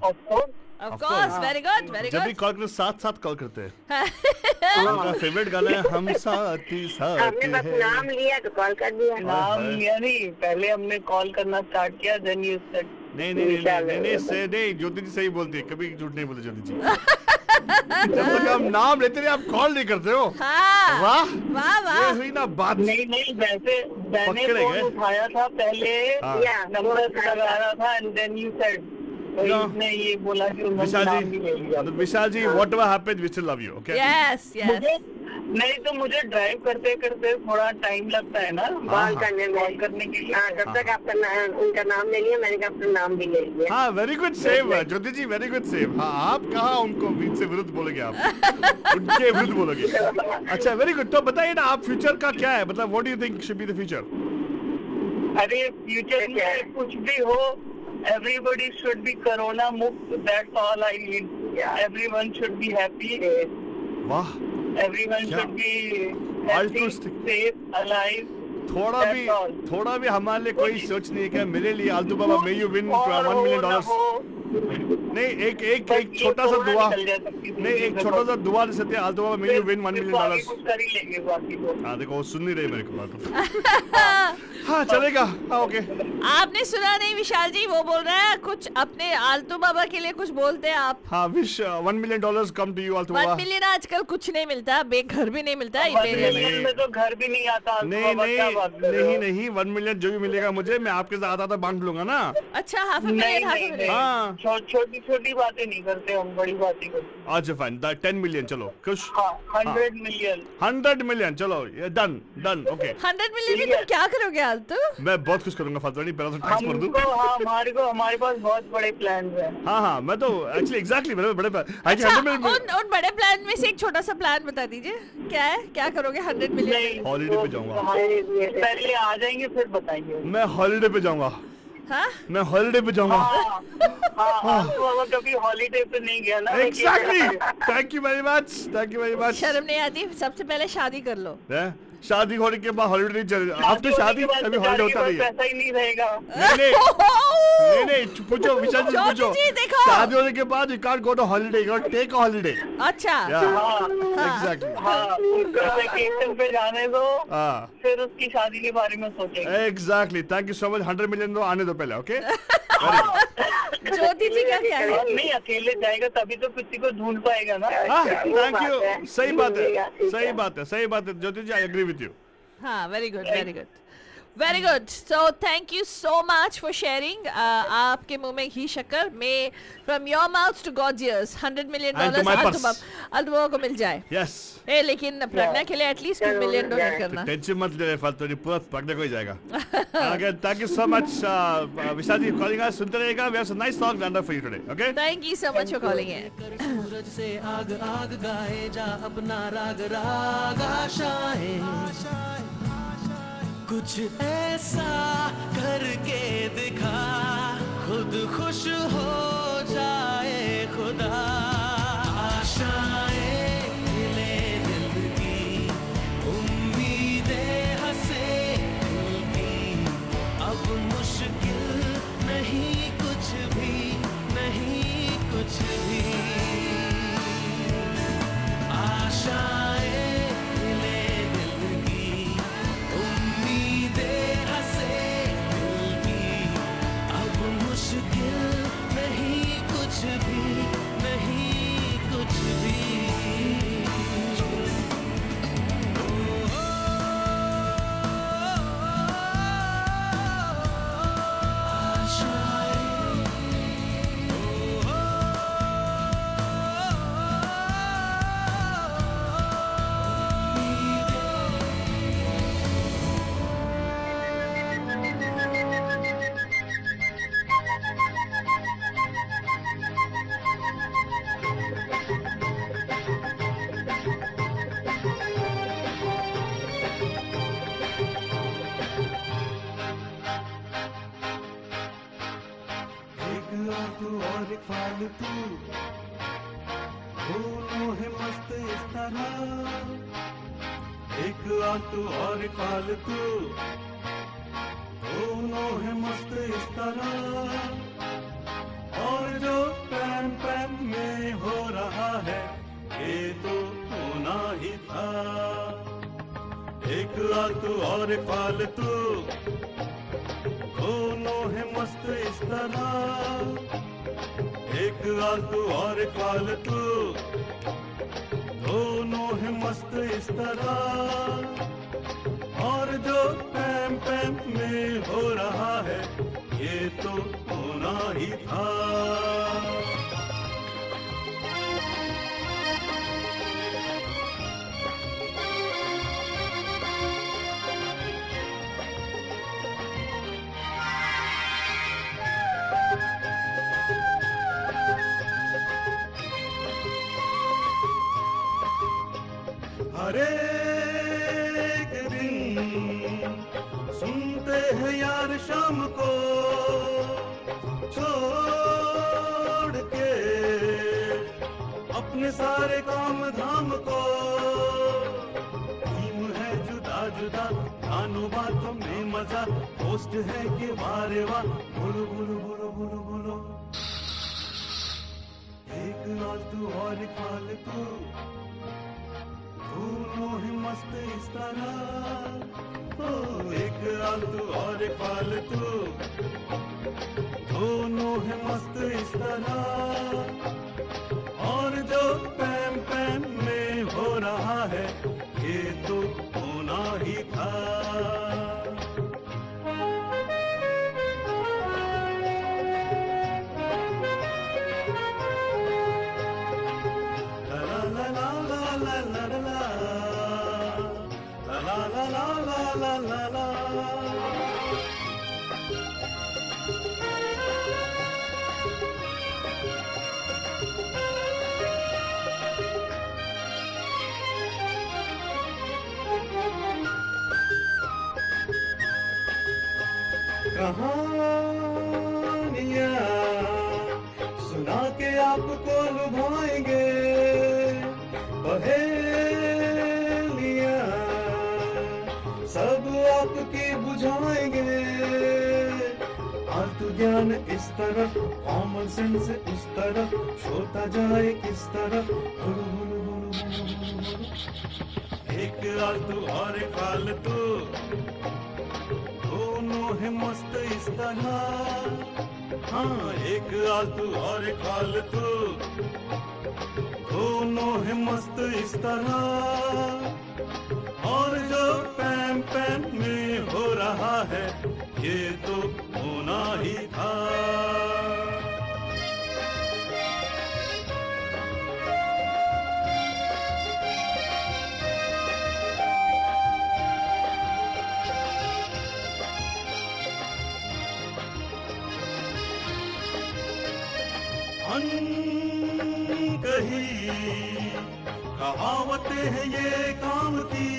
Of course. Very good. Very जब भी good. कॉल करते साथ कॉल करते हैं. उनका फेवरेट गाना है हम साथ ही साथ हमने बस नाम लिया तो कॉल कर दिया. नाम लिया नहीं, पहले हमने कॉल करना स्टार्ट किया, then you said. नहीं ज्योति जी सही बोलती है, कभी झूठ नहीं बोलते ज्योति जी. जब तक हम नाम लेते नहीं, आप कॉल नहीं करते हो. हाँ. वाह वाह. ये हुई ना बात. नहीं वैसे मैंने पक्के फोन गए. उठाया था पहले, या नंबर लगा रहा था and then you said. तो No. इसने ये बोला कि उन्होंने नाम भी ले लिया. विशाल जी, whatever happens, we still love you, okay? Yes. नहीं तो मुझे ड्राइव करते करते थोड़ा टाइम लगता है ना कॉल करने में. कॉल करने के लिए. हाँ, जब तक आपका उनका नाम ले लिया, मैंने कहा अपना नाम भी ले लिया. हाँ, वेरी गुड सेव ज्योति जी, वेरी गुड सेव. हाँ, आप कहाँ उनको बीच से विरुद्ध बोलोगे आप? उनके विरुद्ध बोलोगे. अच्छा, वेरी गुड. तो बताइए ना, आप फ्यूचर का क्या है, मतलब what do you think should be the future? अरे फ्यूचर में कुछ भी हो, everybody should be corona mukt. That's all I need. Everyone should be happy. वाह, Everyone should be healthy, Altruistic. safe, alive. थोड़ा भी हमारे लिए कोई सोच नहीं है कि मेरे लिए आलतू बाबा मे यू विन $1 million. नहीं, एक छोटा सा दुआ. नहीं, एक छोटा सा दुआ दे सकते हैं आलतू बाबा मे यू विन $1 million. कुछ कर ही लेंगे बाकी को. हाँ, देखो वो सुन नहीं रहे मेरे को बात. हाँ, चलेगा. हाँ, ओके. आपने सुना नहीं विशाल जी, वो बोल रहा है कुछ अपने आलतू बाबा के लिए कुछ बोलते हैं आप. हाँ, wish $1 million come to you आलतू 1 बाबा. मिलियन आजकल कुछ नहीं मिलता, बेघर भी नहीं मिलता. नहीं. में तो घर भी नहीं आता. नहीं, 1 मिलियन जो भी मिलेगा मुझे, मैं आपके साथ आधा बांट लूंगा ना. अच्छा, हाफ अ मिलियन. हाँ. छोटी छोटी बातें नहीं करते हम, बड़ी बातें करते. अच्छा फाइन, 10 मिलियन चलो, खुश. 100 मिलियन. 100 मिलियन चलो, ये डन. ओके. 100 मिलियन में तुम क्या करोगे आलतू? मैं बहुत कुछ करूंगा फालतू नहीं, पहले तो टैक्स भर दूं. हमारे पास बहुत बड़े प्लान हैं. हाँ, मैं तो एक्चुअली एग्जैक्टली बड़े अच्छा, उन बड़े प्लान में से एक छोटा सा प्लान बता दीजिए. क्या है, क्या करोगे 100 मिलियन? हॉलीडे पे जाऊंगा. पहले आ जाएंगे फिर बताएंगे. मैं हॉलीडे पे जाऊंगा. हाँ? मैं हॉलीडे पे जाऊंगा. हाँ, कभी हॉलीडे पे नहीं गया ना. Exactly. Thank you very much. शर्म नहीं आती? सबसे पहले शादी कर लो. शादी होने के बाद हॉलीडे नहीं चल. आफ्टर शादी अभी हॉलीडे होता नहीं है. पैसा ही नहीं रहेगा. नहीं, पूछो विशाल जी, पूछो. शादी होने के बाद you can't go to holiday, you can't take a holiday. अच्छा. एग्जैक्टली. वेकेशन पे जाने दो, फिर उसकी शादी के बारे में सोचेंगे. Exactly. Thank you so much. 100 million दो आने दो पहले, ओके? ज्योति जी का क्या है? नहीं, अकेले जाएगा तभी तो किसी को ढूंढ पाएगा ना. Thank you. सही बात है ज्योति जी, आई एग्री विथ यू. हाँ, very good, very good. Very good. So thank you so much for sharing. आपके मुंह में घी शक्कर में from your mouth to God's ears, $100 million अल्तुबाबा को मिल जाए. Yes. लेकिन प्रज्ञा के लिए एटलीस्ट $2 million डोनेट करना. टेंशन मत ले फालतू, पूरा प्रज्ञा को ही जाएगा. Again, thank you so much, Vishal ji, calling us. सुनते रहिएगा. We have some nice songs lined up for you today. Okay. Thank you so much for calling in. सूरज से आग आग गाए जा अपना राग राग आशाएं, कुछ ऐसा करके दिखा खुद खुश हो जाए खुदा. आशाएं मिले दिल की, उम्मीदें हंसे दिल की, अब मुश्किल नहीं कुछ भी, नहीं कुछ भी. आशाएं मिले दिल की, उम्मीदें हंसे दिल की, अब मुश्किल नहीं कुछ भी, नहीं कुछ भी. और फालतू दोनों है मस्त इस तरह, एक आलतू और एक फालतू दोनों है मस्त इस तरह. और जो पैम पैम में हो रहा है ये तो होना ही था. एक आलतू और एक फालतू दोनों है मस्त इस तरह, एक आलतू और एक फालतू दोनों है मस्त इस तरह. और जो पैम पैम में हो रहा है ये तो होना ही था. हर एक दिन सुनते हैं यार शाम को छोड़ के अपने सारे काम धाम को. टीम है जुदा जुदा, गानों बातों में मजा, पोस्ट है कि वारे वाह, बोलो बोलो बोलो बोलो बोलो. एक आलतू और एक फालतू दोनों ही मस्त इस तरह. ओ एक आलतू और एक फालतू दोनों ही मस्त इस तरह. और जो पैम पैम में हो रहा है ये तो होना ही था. कहानियाँ सुना के आपको लुभाएंगे, पहेलियाँ सब आपकी बुझाएंगे. आलतू ज्ञान इस तरफ, कॉमन सेंस उस तरफ, छोटा जाए किस तरफ. बोलो बोलो बोलो बोलो बोलो. एक आलतू और एक फालतू दोनों है मस्त इस तरह. हाँ, एक आलतू और एक फालतू दोनों है मस्त इस तरह. और जो पैम पैम बैम में हो रहा है ये तो होना ही था। कही कहावतें हैं ये काम की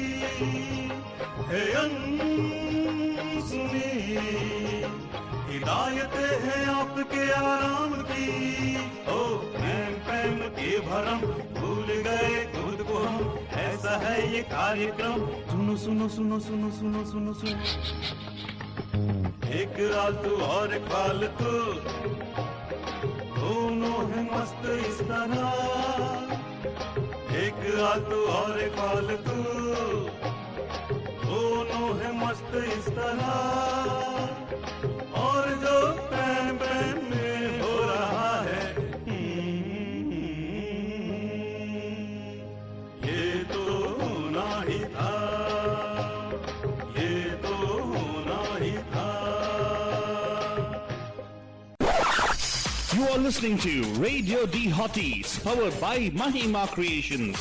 है सुनी हिदायतें हैं आपके आराम की। ओ पैम पैम के भरम भूल गए खुद को हम ऐसा है ये कार्यक्रम। सुनो सुनो सुनो सुनो सुनो सुनो सुनो एक आलतू और एक फालतू दोनों है मस्त इस तरह। एक आलतू और एक फालतू दोनों है मस्त इस तरह। और जो पैम पैम में हो रहा है ये तो होना ही था, ये तो होना ही था। You are listening to Radio D Hotties, powered by Mahima Creations.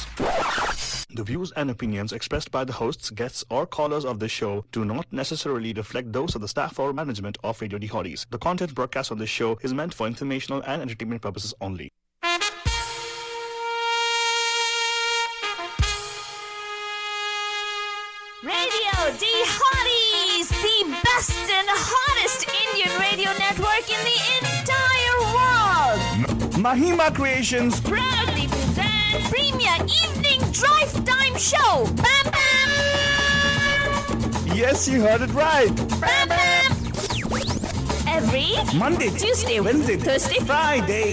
The views and opinions expressed by the hosts, guests, or callers of this show do not necessarily reflect those of the staff or management of Radio D Hotties. The content broadcast on this show is meant for informational and entertainment purposes only. Radio D Hotties, the best and hottest Indian radio network in the entire world. Mahima Creations Proudly present Premier Evening Drive Time Show. Bam Bam! Yes, you heard it right. Bam Bam! Every Monday, Tuesday, Wednesday, Thursday, Friday.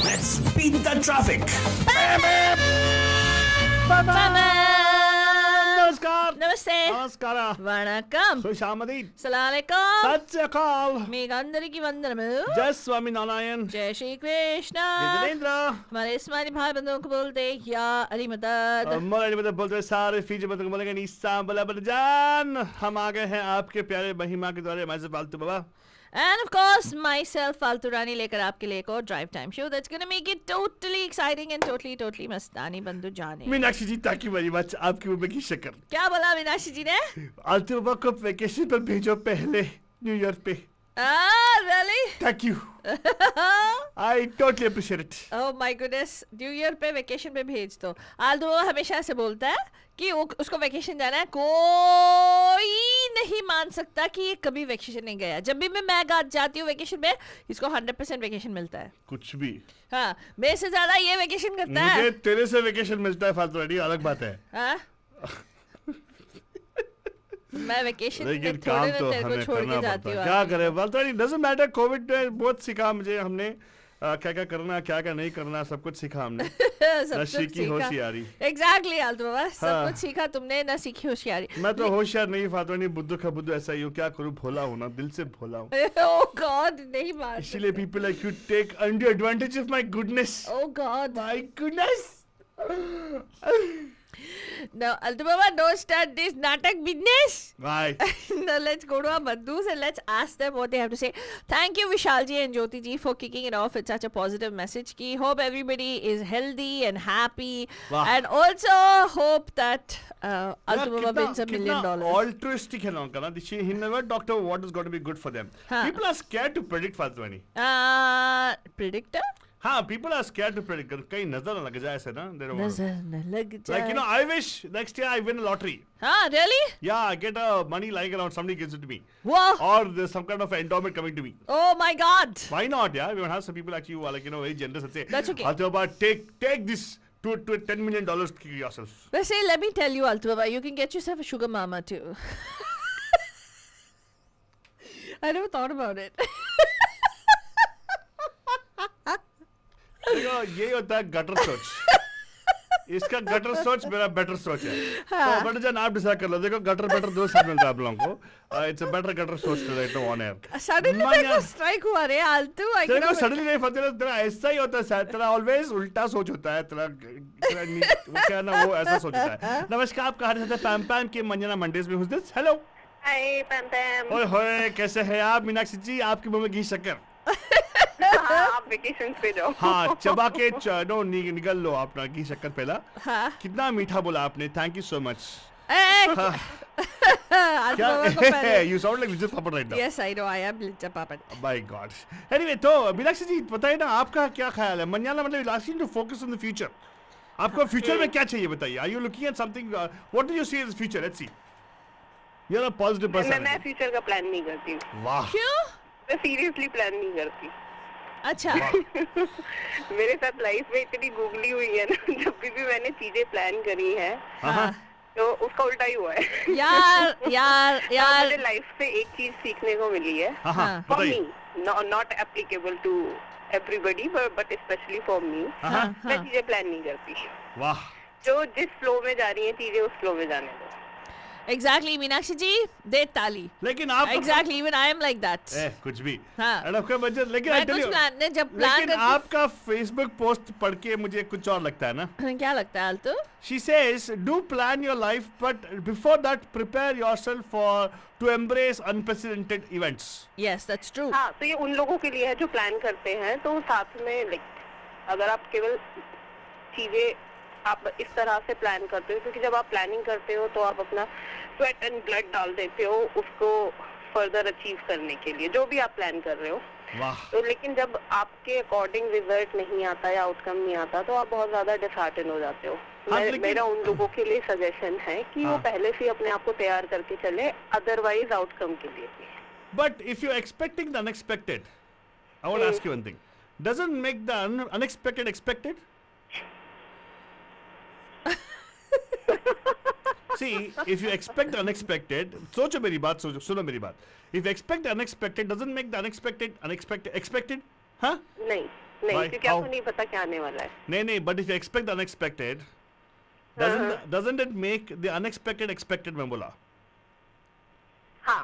Let's beat the traffic. Bam Bam! Bam Bam! नमस्कार Namaste. नमस्कार Vanakkam. सुशामदी Assalamualaikum. सत्यकाल మీ అందరికి వందనము. जय स्वामी नारायण जय श्री कृष्ण. जितेंद्र हमारे इस्माइली भाई बंधुओं को बोलते या अली मदद. मोरानी मतलब बोलते हैं सारे फीजी बंधुओं को बोलेंगे निस्सा बला जान। हम आ गए हैं आपके प्यारे महिमा के द्वारे मैं से फालतू बाबा। And of course, myself, Faltu Rani, लेकर आपके लिए एक और drive time show that's gonna make it totally exciting and totally मस्तानी बंधु जाने. मीनाक्षी जी थैंक यू वेरी मच आपकी मुंबई की शक्कर। क्या बोला मीनाक्षी जी ने? आलतू बाबा को वेकेशन पर भेजो पहले न्यू ईयर पे। Really? Thank you I totally appreciate it. Oh my goodness, new year पे वेकेशन पे भेज दो। आलतू हमेशा से बोलता है कि उसको वेकेशन जाना है, कोई नहीं मान सकता कि ये कभी वेकेशन नहीं गया। जब भी मैं जाती हूँ वेकेशन पे, इसको 100% वेकेशन मिलता है। कुछ भी हाँ, मेरे से ज्यादा ये वेकेशन करता है। मुझे तेरे से वेकेशन मिलता है फालतू रेडी अलग बात है। हाँ? मैं वेकेशन पे लेकिन थोड़े काम ना तो तेरे को हमें छोड़ करना के जाती पड़ता हूँ। है। क्या करें फालतू रेडी डजंट मैटर। कोविड ने बहुत सिखा मुझे। हमने क्या क्या करना क्या क्या नहीं करना सब कुछ सीखा हमने। सब न कुछ सीखी होशियारी। एग्जैक्टली आलतू बाबा, सब हाँ। कुछ सीखा तुमने, ना सीखी होशियारी। मैं तो होशियार नहीं फालतू नहीं बुद्धू का बुद्धू ऐसा ही हूँ। क्या करूँ भोला हूँ ना दिल से भोला हूँ। Oh God, नहीं मार इसीलिए people like you take undue advantage of my goodness. Oh God. My goodness. No, Altu Baba, don't start this natak business. Why? Now let's go to our Bandhus and let's ask them what they have to say. Thank you Vishalji and Jyoti ji for kicking it off with such a positive message. Ki hope everybody is healthy and happy. Wow. And also hope that Altu Baba wins $1 million. Altruistic है ना उनका ना। He never talked about what is going to be good for them. हाँ. People are scared to predict फालतू। Predictor? हाँ, people are scared to predict. कहीं नजर न लग जाए ऐसे ना। They don't want to. नजर न लग जाए. Like I wish next year I win a lottery. हाँ, really? Yeah, I get money lying around. Somebody gives it to me. Whoa. Or there's some kind of endowment coming to me. Oh my God. Why not? Yeah, we have some people like you who are very generous and say, That's okay. Altu Baba, take this to $10 million to yourself. Let's say, let me tell you, Altu Baba, you can get yourself a sugar mama too. I never thought about it. देखो यही होता है gutter सोच। इसका gutter सोच मेरा better सोच है। तो बेटर जान आप डिसाइड कर लो। देखो गटर बेटर दो साथ मिलता है आप लोगों को। इट्स अ बेटर गटर सोच right now on air. Suddenly देखो स्ट्राइक हुआ रे आलतू। तेरे को सडनली नहीं फतेह, तेरा ऐसा ही होता है शायद, तेरा ऑलवेज उल्टा सोच होता है तेरा क्या ना वो ऐसा सोच होता है। नमस्कार, आप कहा रहे थे पैम पैम के मंजना मंडेज में। Who's this? Hello hi Pam Pam. ओए होए कैसे हैं आप मीनाक्षी जी? आपके मुंह में घी शक्कर। आप वेकेशन पे जाओ। हाँ चबा के नो निकल लो अपना घी शक्कर पहला। हाँ। कितना मीठा बोला आपने, thank you so much. You sound like Lijjat Papat right now. Yes, I know. I am Lijjat Papat. My God. Anyway, तो मीनाक्षी जी बताइए ना आपका क्या ख्याल है? मंजाला मतलब asking to focus on the future. आपको फ्यूचर में क्या चाहिए बताइए? Are you looking at something? What do you see as the future? Let's see. You're a positive person. मैं फ्यूचर का प्लान नहीं करती। वाह। क्यों? मैं सीरियसली प्लान नहीं करती। अच्छा। मेरे साथ लाइफ में इतनी गूगली हुई है ना, जब भी मैंने चीजें प्लान करी है तो उसका उल्टा ही हुआ है। यार मुझे लाइफ से एक चीज सीखने को मिली है। For me, not applicable to everybody but specially for me, मैं चीजें प्लान नहीं करती। वाह। जो जिस फ्लो में जा रही है चीजें उस फ्लो में जाने दो। Exactly, मीनाक्षी जी, दे ताली। लेकिन आप Exactly, even I am like that. कुछ भी। हाँ। लेकिन मैं कुछ प्लान ने जब प्लान लेकिन आपका फेसबुक पोस्ट पढ़ के मुझे कुछ और लगता है ना। क्या लगता है आलतू? She says, do plan your life, but before that, prepare yourself to embrace unprecedented events. Yes, that's true. हाँ, तो ये उन लोगों के लिए है जो प्लान करते हैं, तो साथ में अगर आप केवल चीजें आप इस तरह से प्लान करते हो, क्योंकि जब आप प्लानिंग करते हो तो आप अपना स्वेट एंड ब्लड डाल देते हो उसको फर्दर अचीव करने के लिए, जो भी आप प्लान कर रहे हो। तो लेकिन जब आपके अकॉर्डिंग रिजल्ट नहीं आता या आउटकम नहीं आता तो आप बहुत ज्यादा डिसहार्टेन हो जाते हो। मेरा उन लोगों के लिए सजेशन है कि वो पहले से अपने आप को तैयार करके चले, अदरवाइज आउटकम के लिए। But if you expecting the unexpected, I want to ask you one thing, doesn't make the unexpected expected? See, if you expect the unexpected, सोचो मेरी बात, सुनो मेरी बात. If you expect the unexpected, doesn't make the unexpected expected? हाँ? नहीं, क्योंकि आपको नहीं पता क्या आने वाला है. नहीं, but if you expect the unexpected, doesn't it make the unexpected expected? मैं बोला. हाँ.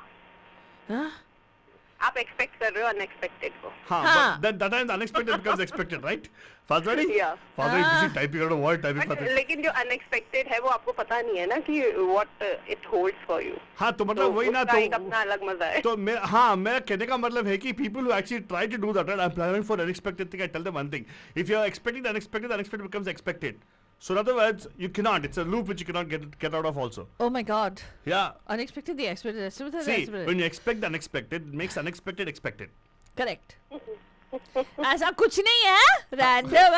आप एक्सपेक्ट कर रहे हो अनएक्सपेक्टेड को. हाँ. But that time the unexpected becomes expected, right? Father, yeah. Father is busy typing out a word, typing Father. लेकिन जो अनएक्सपेक्टेड है वो आपको पता नहीं है ना कि what it holds for you. हाँ, तो मतलब वही ना, तो एक अपना अलग मजा है. तो मेरा कहने का मतलब है कि people who actually try to do that, right? I'm planning for unexpected thing. I tell them one thing: if you're expecting the unexpected becomes expected. So in other words, you cannot. It's a loop which you cannot get out of also. Oh my God. Yeah. Unexpected, the expected. See, when you expect the unexpected, it makes unexpected expected. Correct. ऐसा कुछ नहीं है, random.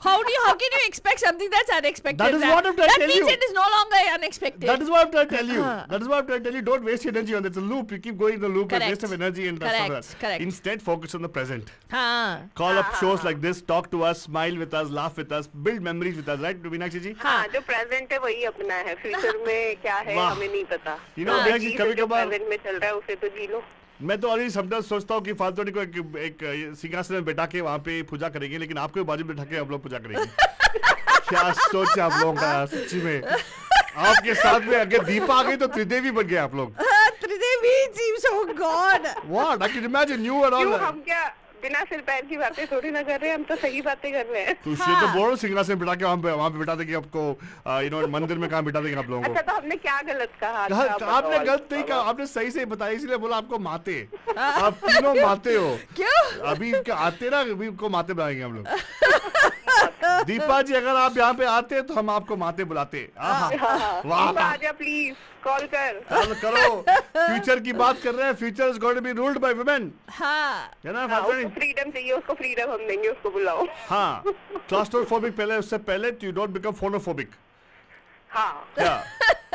How can you expect something that's unexpected? That is what I'm trying to tell you. That means it is no longer unexpected. That is what I'm trying to tell you. That is what I'm trying to tell you. Don't waste your energy on that. It's a loop. You keep going in the loop and waste of energy and Correct. Instead, focus on the present. हाँ. Call up shows like this, talk to us, smile with us, laugh with us, build memories with us, right, Meenakshi ji? हाँ, जो present है वही अपना है. Future में क्या है हमें नहीं पता. You know, Meenakshi, कभी-कभार present में चल रहा है उसे तो जी लो. मैं तो ऑलरेडी समटाइम्स सोचता हूँ कि फालतू को एक सिंहासन में बैठा के वहाँ पे पूजा करेंगे, लेकिन आपको बाजू में बैठा के हम लोग पूजा करेंगे. क्या सोच है आप लोगों का सच्ची में. आपके साथ में अगर दीपा आ गई तो त्रिदेवी बन गए आप लोग. Tridevi seems so God. What? I can imagine you and all. क्यों हम क्या बिना सिर पैर की बातें थोड़ी ना कर रहे हैं, हम तो सही बातें कर रहे हैं. तो तो बोलो सिंहासन बिठा के वहाँ पे बिठा देंगे आपको, मंदिर में कहाँ बिठा देंगे आप लोगों को. अच्छा, तो हमने क्या गलत कहा? आपने गलत नहीं कहा, आपने सही से बताया, इसलिए बोला आपको माते. आप तीनों माते हो. क्यों? अभी आते ना, अभी को माते बनाएंगे हम लोग. दीपा जी, अगर आप यहाँ पे आते तो हम आपको माते बुलाते. वाह, प्लीज कॉल करो. फ्यूचर की बात कर रहे हैं. Future is going to be ruled by women. हाँ. है ना? फ्रीडम चाहिए उसको, फ्रीडम हम देंगे, उसको बुलाओ. हाँ. क्लॉस्ट्रोफोबिक पहले, उससे पहले यू डोंट बिकम फोनोफोबिक. हाँ.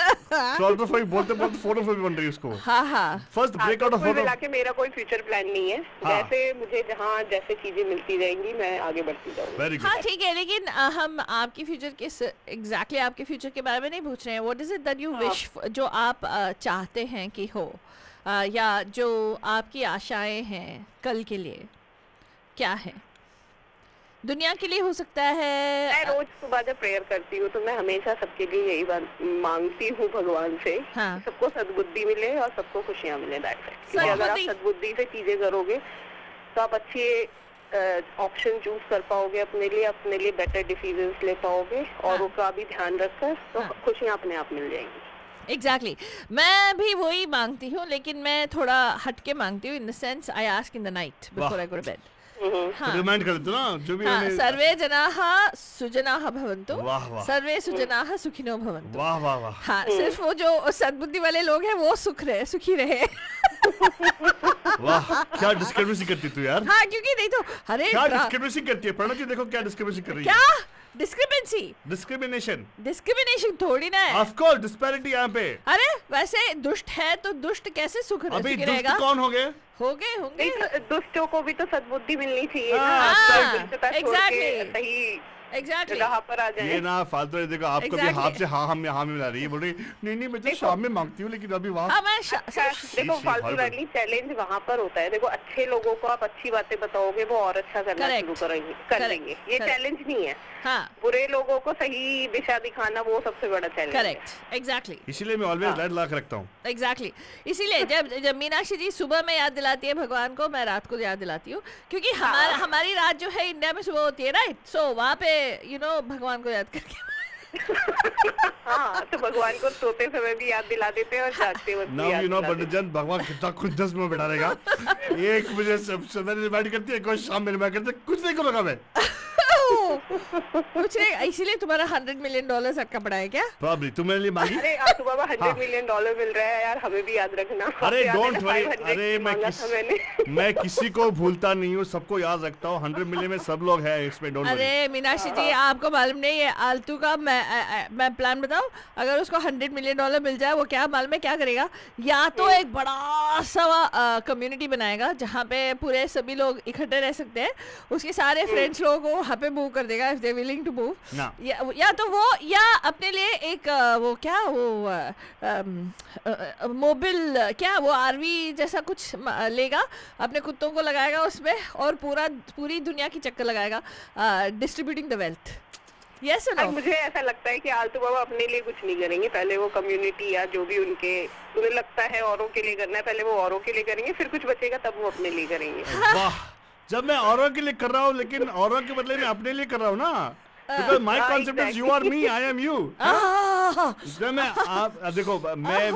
क्लॉस्ट्रोफोबिक बोलते फोनोफोबिक बन रही है उसको. हाँ. फर्स्ट ब्रेक आउट ऑफ फोनो. मिला के मेरा कोई फ्यूचर प्लान नहीं है. जैसे मुझे जहाँ जैसे चीजें मिलती जाएंगी मैं आगे बढ़ती जाऊंगी. हाँ, ठीक है, लेकिन हम आपकी फ्यूचर के एग्जैक्टली आपके फ्यूचर के बारे में नहीं पूछ रहे हैं. What is it that you wish, जो आप चाहते हैं कि हो, या जो आपकी आशाएं हैं कल के लिए, क्या है? दुनिया के लिए हो सकता है। मैं रोज सुबह जब प्रेयर करती हूँ तो मैं हमेशा सबके लिए यही बात मांगती हूँ भगवान से, हाँ। सबको सद्बुद्धि मिले और सबको खुशियाँ मिले। क्योंकि अगर आप सद्बुद्धि से चीजें करोगे तो आप अच्छे ऑप्शन चूज कर पाओगे अपने लिए बेटर डिसीजंस ले पाओगे, औरों का भी ध्यान रखकर, तो खुशियाँ अपने आप मिल जाएंगी। एग्जैक्टली मैं भी वही मांगती हूँ, लेकिन मैं थोड़ा हटके मांगती हूँ, in the sense I ask in the night before I go to bed. Remind कर देते ना जो भी सर्वे जनाः सुजनाः भवन्तु, सर्वे सुजनाः सुखिनो भवन्तु। वाह वाह वाह। हाँ, सिर्फ वो जो सद्बुद्धि वाले लोग हैं वो सुखी रहे। वाह, क्या डिस्क्रिमिनेशन करती तू यार। हाँ, क्योंकि नहीं तो अरे क्या डिस्क्रिमिनेशन करती है प्रणव जी, देखो क्या डिस्क्रिमिनेशन कर रही है। क्या डिस्क्रिमिनेशन थोड़ी ना है। ऑफ कोर्स डिस्पैरिटी यहाँ पे। अरे वैसे दुष्ट है तो दुष्ट कैसे सुख रहेगा? अभी दुष्ट कौन हो गए? होंगे दुष्टों को भी तो सद्बुद्धि मिलनी चाहिए। एग्जैक्टली राह पर आ जाए। ये ना फालतू है, देखो आपको भी हाथ से हाँ में मिला रही है, बोल रही नहीं मैं तो शाम में मांगती हूँ, लेकिन अभी वहाँ देखो फालतू रैली चैलेंज वहाँ पर होता है। देखो अच्छे लोगों को आप अच्छी बातें बताओगे वो और अच्छा करना शुरू कर लेंगे। ये चैलेंज नहीं है। हाँ, बुरे लोगों को सही दिशा दिखाना वो सबसे बड़ा चैलेंज है। Correct, exactly. इसीलिए मैं ऑलवेज लाइट ला के रखता हूँ। एग्जैक्टली, इसीलिए जब मीनाक्षी जी सुबह में याद दिलाती है भगवान को, मैं रात को याद दिलाती हूँ, क्योंकि हमारी रात जो है इंडिया में सुबह होती है, राइट? सो वहाँ पे भगवान को याद करके हाँ, तो भगवान को सोते समय भी याद दिला देते हैं और जागते वक्त भी याद दिला देते हैं। भगवान कितना खुश में बैठा रहेगा। 1 बजे सुबह रिमाइंड करती है, कोई शाम में रिमाइंड करती है, कुछ नहीं करूँगा मैं। कुछ नहीं, इसीलिए तुम्हारा $100 मिलियन अटका पड़ा है क्या? प्रॉब्ली तुम मेरे लिए मांगी। अरे आसू बाबा $100 मिलियन मिल रहा है यार, हमें भी याद रखना। अरे डोंट वरी, अरे मैं किसी को भूलता नहीं हूँ, सबको याद रखता हूँ। 100 मिलियन में सब लोग हैं इसमें, डोंट वरी। अरे मीनाक्षी जी, आपको मालूम नहीं है आलतू का मैं प्लान बताऊं? अगर उसको $100 मिलियन मिल जाए, वो क्या मालूम है क्या करेगा? या तो एक बड़ा सा कम्युनिटी बनाएगा जहाँ पे पूरे सभी लोग इकट्ठे रह सकते हैं, उसके सारे फ्रेंड्स लोगों को वहाँ पे मूव कर देगा, if they willing to move. या तो वो, या अपने लिए एक मोबाइल वो आरवी जैसा कुछ लेगा, अपने कुत्तों को लगाएगा उसमें और पूरी दुनिया की चक्कर लगाएगा, distributing the wealth. Yes or no? मुझे ऐसा लगता है कि आलतू बाबा अपने लिए कुछ नहीं करेंगे, पहले वो कम्युनिटी या जो भी उन्हें लगता है औरों के लिए करना है, पहले वो औरों के लिए करेंगे, फिर कुछ बचेगा तब वो अपने लिए करेंगे। वाह, जब मैं औरों के लिए कर रहा हूँ, लेकिन औरों के बदले में अपने लिए कर रहा हूँ ना, because my concept is you are me, I am you। जब मैं देखो, मैं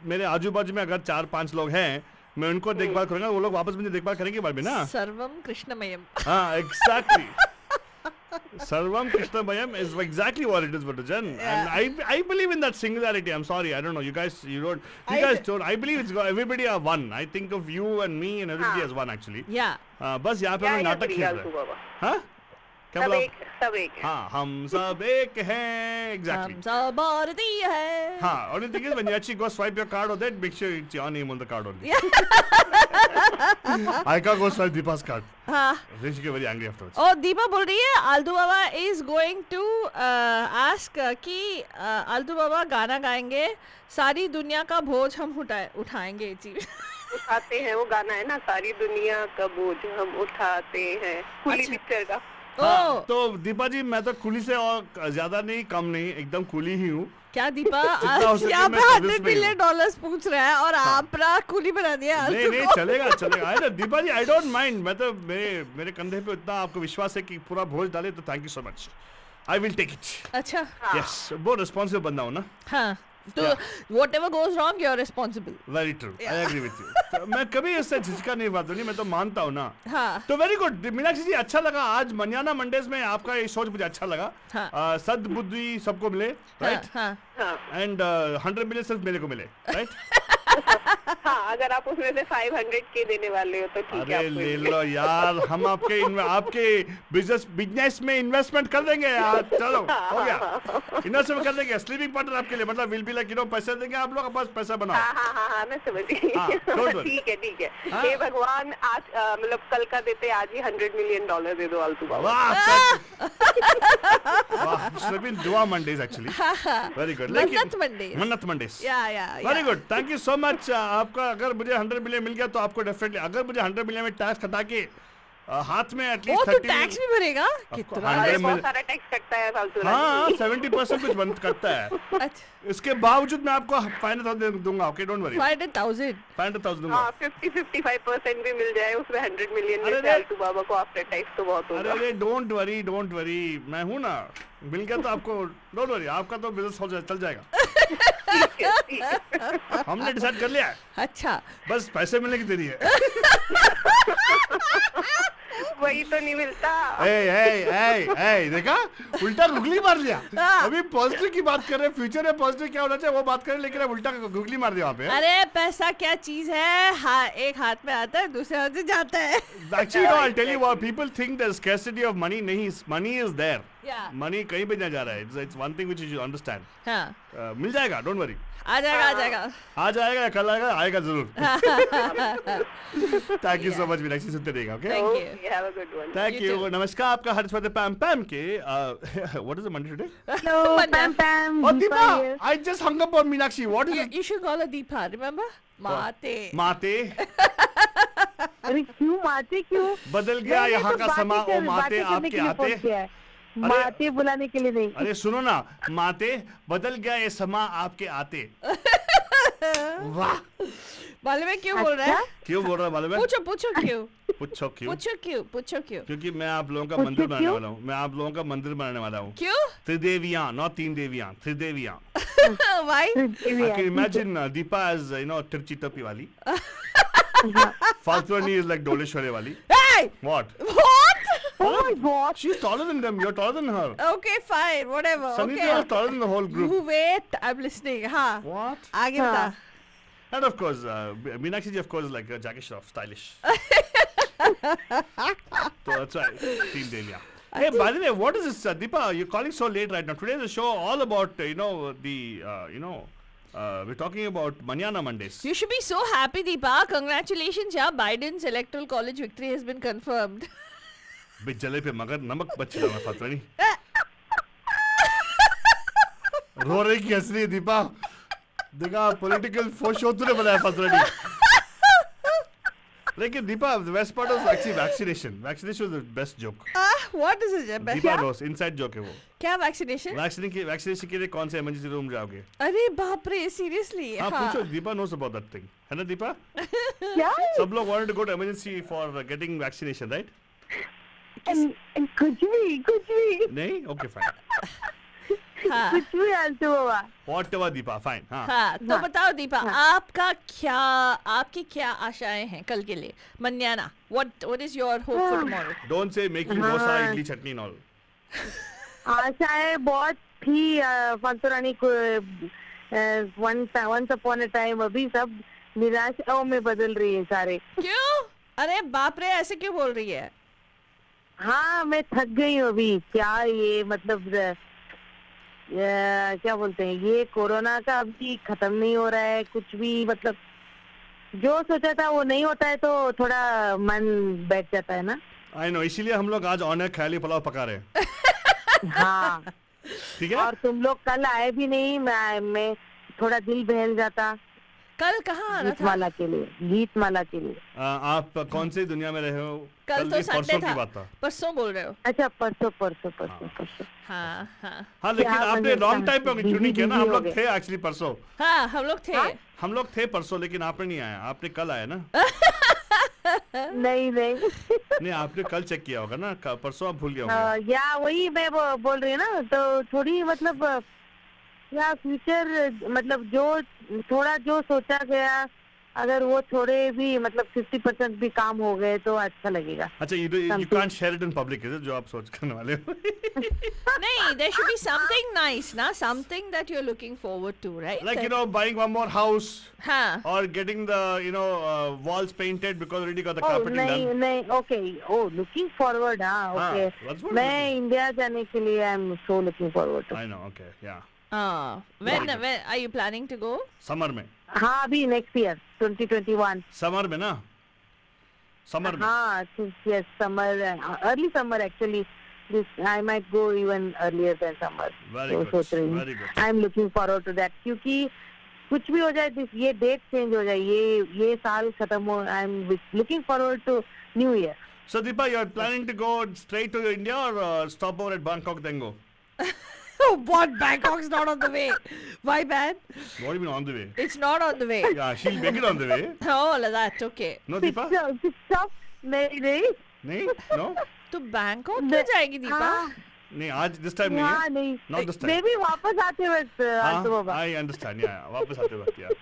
मेरे आजू बाजू में अगर 4-5 लोग हैं, मैं उनको देखभाल करूंगा, वो लोग वापस मुझे देखभाल करेंगे बाद में ना। सर्वम कृष्णमयम। हाँ, exactly। Sarvam Krishnamayam is exactly what it is, Vatujan. And I believe in that singularity. I'm sorry, I don't know. You guys don't. I believe it's everybody are one. I think of you and me and everybody as one actually. Yeah. बस यहाँ पे हम नाटक खेल रहे हैं। हाँ? क्या बोला? सब एक है। हाँ, हम सब एक हैं। Exactly. हम सब भारतीय हैं। हाँ, only thing is when you actually go swipe your card on that, make sure it's your name on the card only. I can't go swipe Deepa's card. हाँ. Then she get very angry afterwards. और दीपा बोल रही है आलतू बाबा is going to ask कि आलतू बाबा गाना गाएंगे, सारी दुनिया का बोझ हम उठाएंगे। उठाते हैं, वो गाना है ना, सारी दुनिया का बोझ हम उठाते हैं, कूली पिक्चर का। हाँ, तो दीपा जी मैं तो कुली से और ज्यादा नहीं, कम नहीं, एकदम कुली ही हूँ। क्या दीपा यहाँ पे $100 मिलियन पूछ रहा है और आप कुली बना दिया? नहीं चलेगा। दीपा जी आई डोंट माइंड, मैं तो मेरे कंधे पे इतना आपको विश्वास है कि पूरा भोज डाले, तो thank you so much, I will take it. अच्छा, यस, बहुत रिस्पॉन्सिबल बंदा हूँ ना। हाँ, तो whatever goes wrong, you're responsible. Very true. I agree with you. तो मैं कभी इससे झिझका नहीं बात नहीं, मैं तो मानता हूँ ना। हाँ. तो वेरी गुड मीनाक्षी जी, अच्छा लगा आज मनियाना मंडेज में आपका ये सोच मुझे अच्छा लगा। हाँ. सद्बुद्धि सबको मिले, राइट? हाँ. एंड 100 मिलियन सिर्फ मेरे को मिले, राइट? हाँ, अगर आप उसमें से 500K देने वाले हो तो ठीक है। अरे ले लो यार, हम आपके बिजनेस में इन्वेस्टमेंट कर देंगे यार। चलो हो गया, इन्वेस्टमेंट कर देंगे, स्लीपिंग पार्टनर आपके लिए, मतलब विल बी लाइक पैसे देंगे आप लोग, पास पैसा बनाओ। हाँ, मैं समझ गई। ठीक है। हे भगवान, आज मतलब कल का देते, आज ही $100 मिलियन दे दो आलतू बाबा। दुआ मंडेज एक्चुअली, वेरी गुड। मन्नत Mondays, very good, thank you so much. आपका अगर मुझे 100 मिलियन मिल गया तो आपको डेफिनेटली, अगर मुझे 100 मिलियन में टैक्स हटा के हाथ में वो एटलीस्ट तो टैक्स भी भरेगा कितना? बहुत सारा टैक्स कटता है फालतू। हाँ 70% कुछ बंद करता है। अच्छा इसके बावजूद मैं आपको 500,000 दूंगा। Okay don't worry. 500,000 दूंगा। 50-55% भी मिल जाए उसमें 100 मिलियन में आलतू बाबा को आफ्टर टैक्स तो बहुत होगा। अरे डोंट वरी मैं हूँ ना, मिल गया तो आपको डोंट वरी, आपका तो बिजनेस चल जाएगा। हमने डिसाइड कर लिया है। अच्छा बस पैसे मिलने की देरी है। वही तो नहीं मिलता। देखा उल्टा गुगली मार लिया। अभी पॉजिटिव की बात कर रहे हैं, फ्यूचर में पॉजिटिव क्या होना चाहिए वो बात करें, लेकिन अब उल्टा गुगली मार दिया वहाँ पे। अरे पैसा क्या चीज है? हाँ, एक हाथ में आता है दूसरे हाथ से जाता है। Actually, no, I'll tell you what, people think there's scarcity of money. नहीं, money is there. Yeah. Money कहीं पे नहीं जा रहा है. It's one thing which you should understand. हाँ. मिल जाएगा, don't worry. आ जाएगा आ जाएगा या कल आएगा जरूर। Thank you so much, Meenakshi, सुनते रहिएगा, okay? Thank you. Have a good one. Thank you. नमस्कार, आपका हर स्वागत है पैम के। What is the Monday today? Hello, Pam. Oh, Deepa, I just hung up on Meenakshi. What is it? You should call her Deepa, remember? माते। अरे क्यों माते क्यों? बदल गया यहाँ का समा, ओ माते आपके आते। माते बुलाने के लिए नहीं। अरे सुनो ना, माते बदल गया ये समा आपके आते। वाह, मालूम है क्यों बोल रहा है? क्यों बोल रहा है मालूम है? पूछो क्यों? क्योंकि मैं आप लोगों का मंदिर बनाने वाला हूँ। मैं आप लोगों का मंदिर बनाने वाला हूँ। क्यों? त्रिदेवियाँ, not 3 देवियाँ, त्रिदेवियाँ। Why? I can imagine Deepa as तिरची टपी वाली। Faltwani is like Doleshwari wali. Hey! What? Oh my God! She's taller than them. You're taller than her. Okay, fine, whatever. Sangeeta is taller than the whole group. You wait, I'm listening. हाँ. What? आगे बता. And of course, Meenakshi ji, of course, like Jackie Shroff, stylish. So that's right. Team Delia. Hey, by the way, what is this, Deepa? You're calling so late right now. Today's a show all about, we're talking about Manana Mondays. You should be so happy, Deepa. Congratulations, yeah. Biden's electoral college victory has been confirmed. बिजले पे मगर नमक बच रहा है फातरानी। रो रही की हंस रही है दीपा। देखा पॉलिटिकल शो तूने बनाया फातरानी। लेकिन Deepa, the best part was actually vaccination. Vaccination was the best joke. What is it? Deepa knows, inside joke है वो। क्या vaccination? Vaccination के लिए कौन से emergency room जाओगे? अरे बाप रे, seriously? हाँ पूछो, Deepa knows about that thing, है ना दीपा? क्या? सब लोग wanted to go to emergency for getting vaccination, right? कुछ भी नहीं? Okay, fine. कुछ भी आलतू बाबा। Whatever Deepa, fine. हाँ, तो बताओ दीपा, आपकी क्या आशाएं हैं कल के लिए? मन्याना, what is your hope for tomorrow? Don't say making dosa, idli, chutney and all. आशाएं बहुत थी फातरानी को, once upon a time, अभी सब निराशाओं में बदल रही है सारे। क्यों? अरे बाप रे, ऐसे क्यों बोल रही है? हाँ, मैं थक गई हूँ अभी। क्या ये मतलब क्या बोलते हैं, ये कोरोना का अभी खत्म नहीं हो रहा है कुछ भी। मतलब जो सोचा था वो नहीं होता है तो थोड़ा मन बैठ जाता है ना। I know, इसीलिए हम लोग आज ऑनर ख्याली पुलाव पका रहे हैं। हाँ ठीक है। और तुम लोग कल आए भी नहीं, मैं थोड़ा दिल बहल जाता। कल कहाँ आना था? गीतमाला के लिए। आप कौन सी दुनिया में रहे हो? कल तो संडे था। की बात था। परसों बोल रहे हो? अच्छा, परसों। हाँ, लेकिन आपने लॉन्ग टाइम पे क्यों नहीं किया ना? हम लोग थे एक्चुअली परसों। हाँ, हम लोग थे परसों, लेकिन आपने नहीं आया। आपने कल आया ना? नहीं, आपने कल चेक किया होगा ना, परसों आप भूल गए होंगे। या वही मैं बोल रही हूँ ना, तो थोड़ी मतलब या फ्यूचर, मतलब जो सोचा गया, अगर वो थोड़े भी मतलब 50% भी काम हो गए तो अच्छा लगेगा। अच्छा, you can't share it in public, is it? जो आप सोच करने वाले हो। नहीं, there should be something nice, ना? Something that you're looking forward to, right? Like, buying one more house. हाँ. Or getting the, walls painted because already got the carpeting done. नहीं, okay. Oh, looking forward, okay. मैं India जाने के लिए I'm so looking forward to. I know, okay, yeah. When are you planning to go? Summer में। हाँ, अभी next year 2021। Summer में ना? Summer में। हाँ, yes, summer, early summer actually. I might go even earlier than summer. Very good. I'm looking forward to that, क्योंकि कुछ भी हो जाए, ये डेट चेंज हो जाए, ये साल खत्म हो, I'm looking forward to New Year. So Deepa, you're planning to go straight to India or stop over at Bangkok then go? What? Bangkok's not on the way. Why, man? What do you mean on the way? It's not on the way. Yeah, she'll make it on the way. Oh, like that. Okay. No, Deepa? नहीं नहीं? No? तो Bangkok क्यों जाएगी दीपा? नहीं आज this time नहीं है? नहीं. Not this time. Maybe वापस आते वक्त आंसू बाबा. I understand. Yeah, वापस आते वक्त yeah.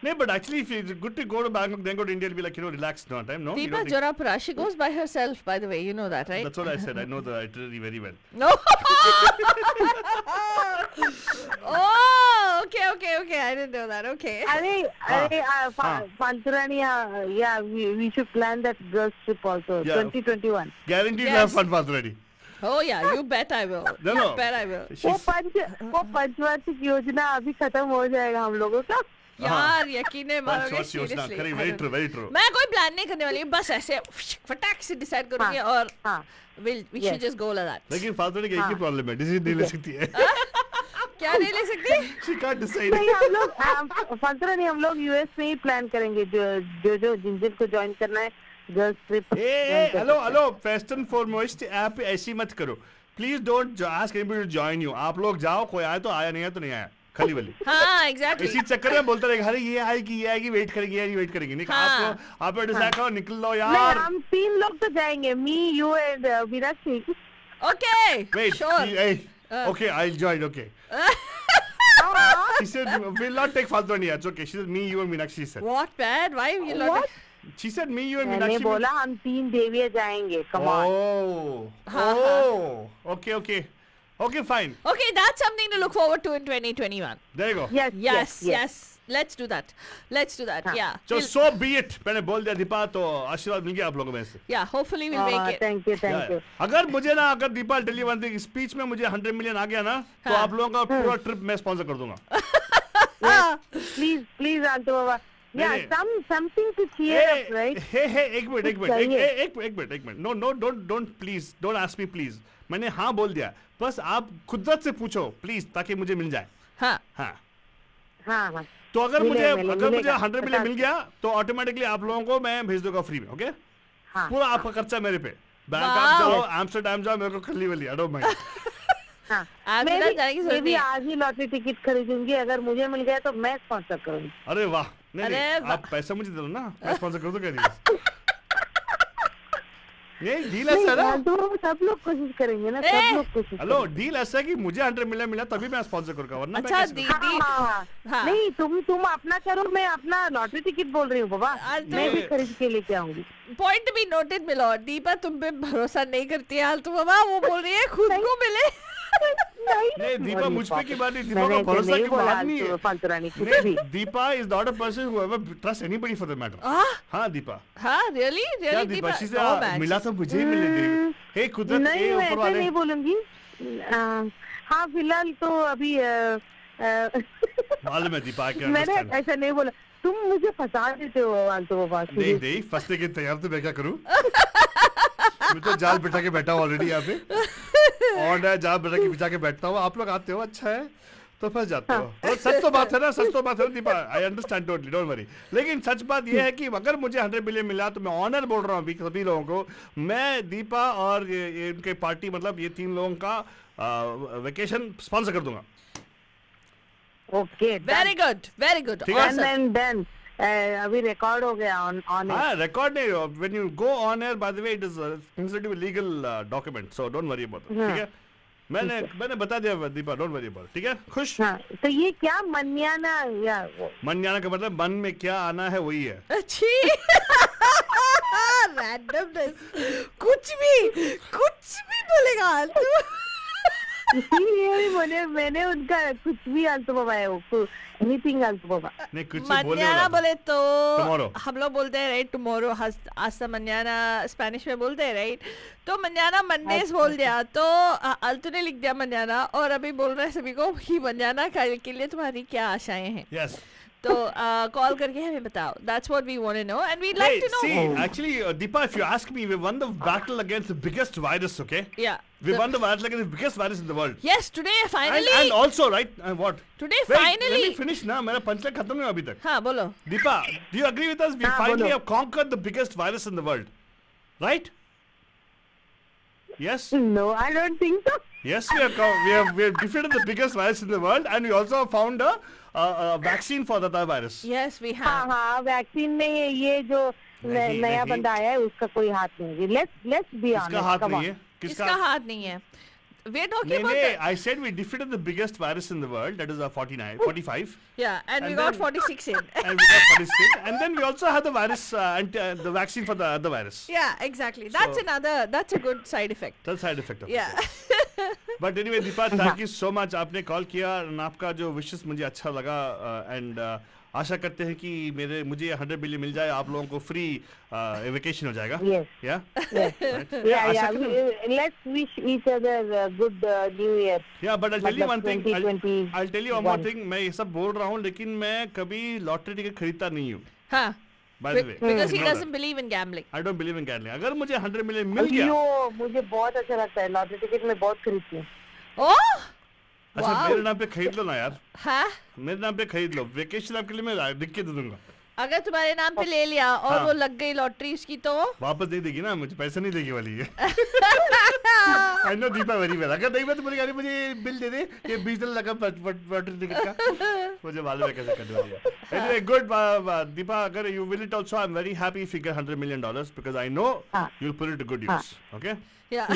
No, but actually, if it's good to go to Bangkok, then go to India, it'll be like, relaxed no time, no? Deepa Jorapura, she goes by herself, by the way. You know that, right? That's what I said. I know the itinerary very well. No. Oh, okay. I didn't know that. Okay. Panturani, yeah, we should plan that girls trip also. Yeah. 2021. Guaranteed to have fun, Panturani. Oh yeah, you bet I will. No. You bet I will. वो पंचवार्षिक योजना अभी खत्म हो जाएगा हम लोगों का. यार यकीन है मारोगे सीरियसली. Very true. मैं कोई प्लान नहीं करने वाली, बस ऐसे फटाक से डिसाइड करूंगी और we should just go like that. लेकिन फालतू की एक ही प्रॉब्लम है, डिसीजन नहीं ले सकती है. क्या नहीं ले सकती? She can't decide. नहीं हम लोग फालतू नहीं, हम लोग यूएस में ही प्लान करेंगे जो जिनको ज्वाइन करना है girls trip. Hello first and foremost ऐप ऐसी मत करो. Please don't ask anybody to join you. आप लोग जाओ, कोई आया तो आया, नहीं आया तो नहीं आया, खाली वाली. हाँ एग्जैक्टली. इसी चक्कर में बोलते रहेगा, अरे ये आएगी वेट करेंगे नहीं. आप डिसाइड करो, निकल लो यार. हम 3 लोग तो जाएंगे, me you and Meenakshi. Okay wait sure. Okay, I'll join. Okay. She said we'll not take Faltoni. It's okay. She said me, you and Meenakshi said. What man? Why you not? She said me, you and मैंने Meenakshi. बोला हम 3 देवियाँ जाएंगे. Come on. Oh. Okay, fine. Okay, that's something to look forward to in 2021. There you go. Yes. Let's do that. Yeah. So be it. मैंने बोल दिया दीपा, तो आशीर्वाद मिल गया आप लोगों में से. Yeah, hopefully we'll make it. Thank you. अगर दीपा टेली वन थी स्पीच में मुझे 100 मिलियन आ गया ना, तो आप लोगों का पूरा ट्रिप मैं स्पॉन्सर कर दूंगा. Please onto Baba. Yeah, something to cheer up, right? Hey, एक minute. No, don't please. Don't ask me please. मैंने हाँ बोल दिया. बस आप खुदरत से पूछो प्लीज, ताकि मुझे मिल जाए. हाँ. तो अगर मुझे 100 मिलियन मिल गया तो ऑटोमेटिकली आप लोगों को मैं भेज दूंगा फ्री में. ओके? पूरा आपका खर्चा मेरे पे. बैंकॉक जाओ, एम्स्टरडैम जाओ, मेरे को खली वाली. I don't mind. मैं भी आज ही लॉटरी टिकट खरीदूंगी. अगर मुझे मिल गया तो मैं स्पॉन्सर करूंगी. अरे वाह. नहीं, आप पैसा मुझे दे दो ना, मैं स्पॉन्सर कर दूंगा. नहीं डील ऐसा है ना, सब लोग कोशिश करेंगे ना, सब लोग कोशिश. हेलो, डील ऐसा है कि मुझे 100 मिलियन मिला तभी मैं स्पॉन्सर करूंगा, वरना अच्छा दीदी. नहीं, तुम अपना करो, मैं अपना लॉटरी टिकट बोल रही हूँ बाबा. मैं भी खरीद के लेके आऊंगी. पॉइंट बी नोटेड मिलो. दीपा तुम पे भरोसा नहीं करती है तो बाबा, वो बोल रही है खुद को मिले. नहीं दीपा मुझ पे की बात नहीं. दीपा का भरोसा की बात नहीं है. Deepa is not a person who ever trust anybody for the matter. हाँ दीपा. हाँ रियली दीपा मिला तो मुझे ही मिले. हे कुदरत, नहीं मैं ऐसा नहीं बोलूंगी. हाँ फिलहाल तो अभी मालूम है दीपा. मैंने ऐसा नहीं बोला. तुम मुझे फंसा देते हो आंटू बाबा. नहीं फंसने के तैयार तो मैं क्या करूँ. मैं तो जाल बिठा के बैठा हूँ ऑलरेडी यहाँ पे. और जाल बिठा के बैठता हूँ. आप लोग आते हो, अच्छा है, तो फंस जाते हो. और सच तो बात है ना Deepa. I understand totally, don't worry. लेकिन सच बात यह है कि अगर मुझे 100 मिलियन मिला तो मैं ऑनर बोल रहा हूँ सभी लोगों को. मैं दीपा और ये इनके पार्टी, मतलब ये 3 लोगों का वेकेशन स्पॉन्सर कर दूंगा. Okay, very good. देन अभी रिकॉर्ड हो गया ऑन. हाँ रिकॉर्ड नहीं. When you go on air, by the way, it is considered to be legal document, so don't worry about it. ठीक है, मैंने बता दिया दीपा, डोंट वरी अबाउट. ठीक है, खुश. हाँ, तो ये क्या मन्याना या मन्याना का मतलब मन में क्या आना है वही है. अच्छी रैंडमनेस. कुछ भी बोलेगा तू. इसीलिए मैंने उनका कुछ भी आंसू बाबा है. एनीथिंग आंसू बाबा. नहीं कुछ मन्याना बोले तो tomorrow. हम लोग बोलते हैं राइट, टुमारो. आज मन्याना स्पेनिश में बोलते हैं राइट. तो मन्याना मंडेज बोल दिया तो अल्तु ने लिख दिया मन्याना, और अभी बोल रहे हैं सभी को कि मन्याना के लिए तुम्हारी क्या आशाएं हैं. Yes. तो कॉल करके हमें बताओ. That's what we want to know, and we'd like to know. See, actually, Deepa, if you ask me, we won the battle against the biggest virus. Okay. Yeah. We won the battle against the biggest virus in the world. Yes, today finally. And also, right? What? Today Wait, finally. Let me finish ना. मेरा punchline खत्म नहीं हुआ अभी तक. हाँ बोलो. Deepa, do you agree with us? We finally have conquered the biggest virus in the world, right? Yes. No, I don't think so. Yes, we have defeated the biggest virus in the world, and we also found a vaccine for that virus. Yes, we have. हाँ, vaccine में ये जो नया बंदा आया है उसका कोई हाथ नहीं है. Let's be honest. किसका हाथ नहीं है? किसका हाथ नहीं है? We're talking about I said we defeated the biggest virus in the world, that is 45. Yeah, and we got 46 in. And we got 46. And then we also had the virus, the vaccine for the other virus. Yeah, exactly. That's a good side effect. That's side effect of it. Yeah. But anyway, Deepa, thank you so much. आपने call किया और आपका जो wishes मुझे अच्छा लगा and आशा करते हैं कि मुझे 100 बिलियन मिल जाए, आप लोगों को फ्री वेकेशन हो जाएगा. Yes. Yeah. Yes. Right? Yeah. Let's wish each other good New Year. Yeah, but I'll tell you one thing. 2020. I'll tell you one more thing. मैं ये सब बोल रहा हूँ, लेकिन मैं कभी लॉटरी टिकट खरीदता नहीं हूँ. हाँ. By the way. Because he doesn't believe in gambling. I don't believe in gambling. अगर मुझे 100 मिलियन मिल गया. मुझे बहुत अच्छा लगता है लॉटरी टिकट. मैं बहुत खरीदती हूँ. Oh. अच्छा मेरे नाम पे खरीद लो ना यार. हाँ? मेरे नाम पे खरीद लो. वेकेशन आपके लिए मैं लिख के दे दूंगा. अगर तुम्हारे नाम पे ले लिया और वो लग गई लॉटरी उसकी तो वापस नहीं देगी ना, मुझे पैसे नहीं देगी वाली है. I know Deepa very well. अगर नहीं मैं तो बोलेगी मुझे बिल दे दे ये 20 दिन लगा लॉटरी टिकट का. मुझे मालूम है कैसे करने वाली है. Anyway, good Deepa, अगर you will it also, I'm very happy if you get $100 million because I know you'll put it to good use. Okay? Yeah.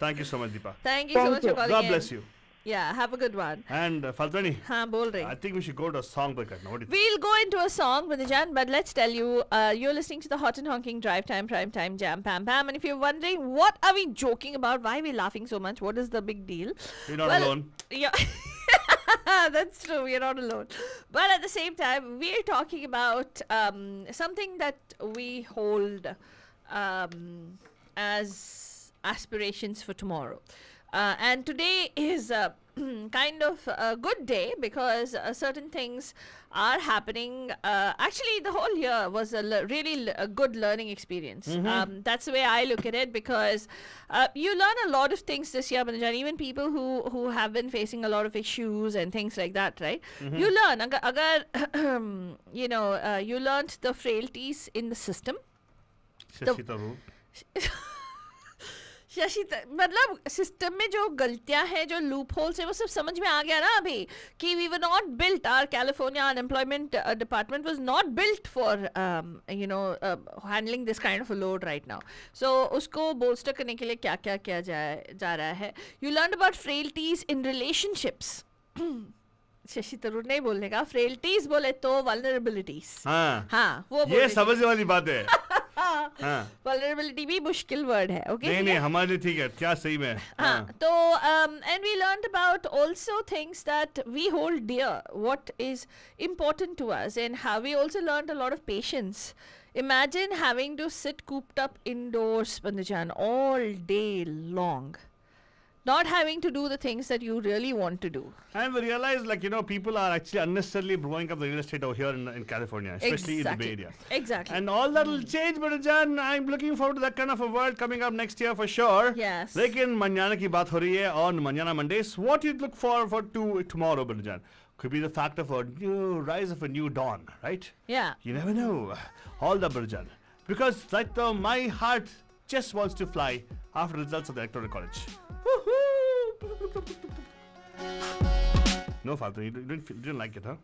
Thank you so much, Deepa. Thank you so much for calling. God bless you. Yeah, have a good one. And Faltani, हाँ बोल रही. I think we should go to a song break right now. What do you think? We'll go into a song, Vinajan, but let's tell you, you're listening to the Hot and Honking Drive Time, Prime Time, Jam, Pam, Pam. And if you're wondering, what are we joking about? Why are we laughing so much? What is the big deal? You're not alone. Yeah. That's true, we're not alone. But at the same time, we're talking about something that we hold as aspirations for tomorrow. And today is kind of a good day because certain things are happening. Actually, the whole year was a really good learning experience. That's the way I look at it because you learn a lot of things this year, Banajan. Even people who have been facing a lot of issues and things like that, right? You learn. Agar, you learned the frailties in the system. मतलब system में जो गलतियां हैं, जो loop holes है, वो सब समझ में आ गया ना अभी कि we were not built, our California unemployment department was not built for handling this kind of a load right now. So उसको बोल्स्टर करने के लिए क्या क्या किया जा रहा है. You learn about frailties in relationships. Shashi Tharoor नहीं बोलने का, फ्रेलिटीज बोले तो वल्नरेबिलिटीज. हाँ वो ये समझने वाली बात है. वल्नरेबिलिटी भी मुश्किल वर्ड है. ओके नहीं हमारे लिए ठीक है, क्या सही में. तो and we learned about also things that we hold dear, what is important to us, and how we also learned a lot of patience. Imagine having to sit cooped up indoors, Bandajan, all day long, not having to do the things that you really want to do. And we realize, people are actually unnecessarily blowing up the real estate over here in California, especially in the Bay Area. Exactly. And all that will change, Banajan. I'm looking forward to that kind of a world coming up next year for sure. Yes. Lekin manana ki baat ho rahi hai on Manana Mondays. What you look forward to tomorrow, Banajan? Could be the fact of a new rise of a new dawn, right? Yeah. You never know. All the Banajan. Because right now, my heart just wants to fly after the results of the Electoral College. No, Father, you didn't like it, huh?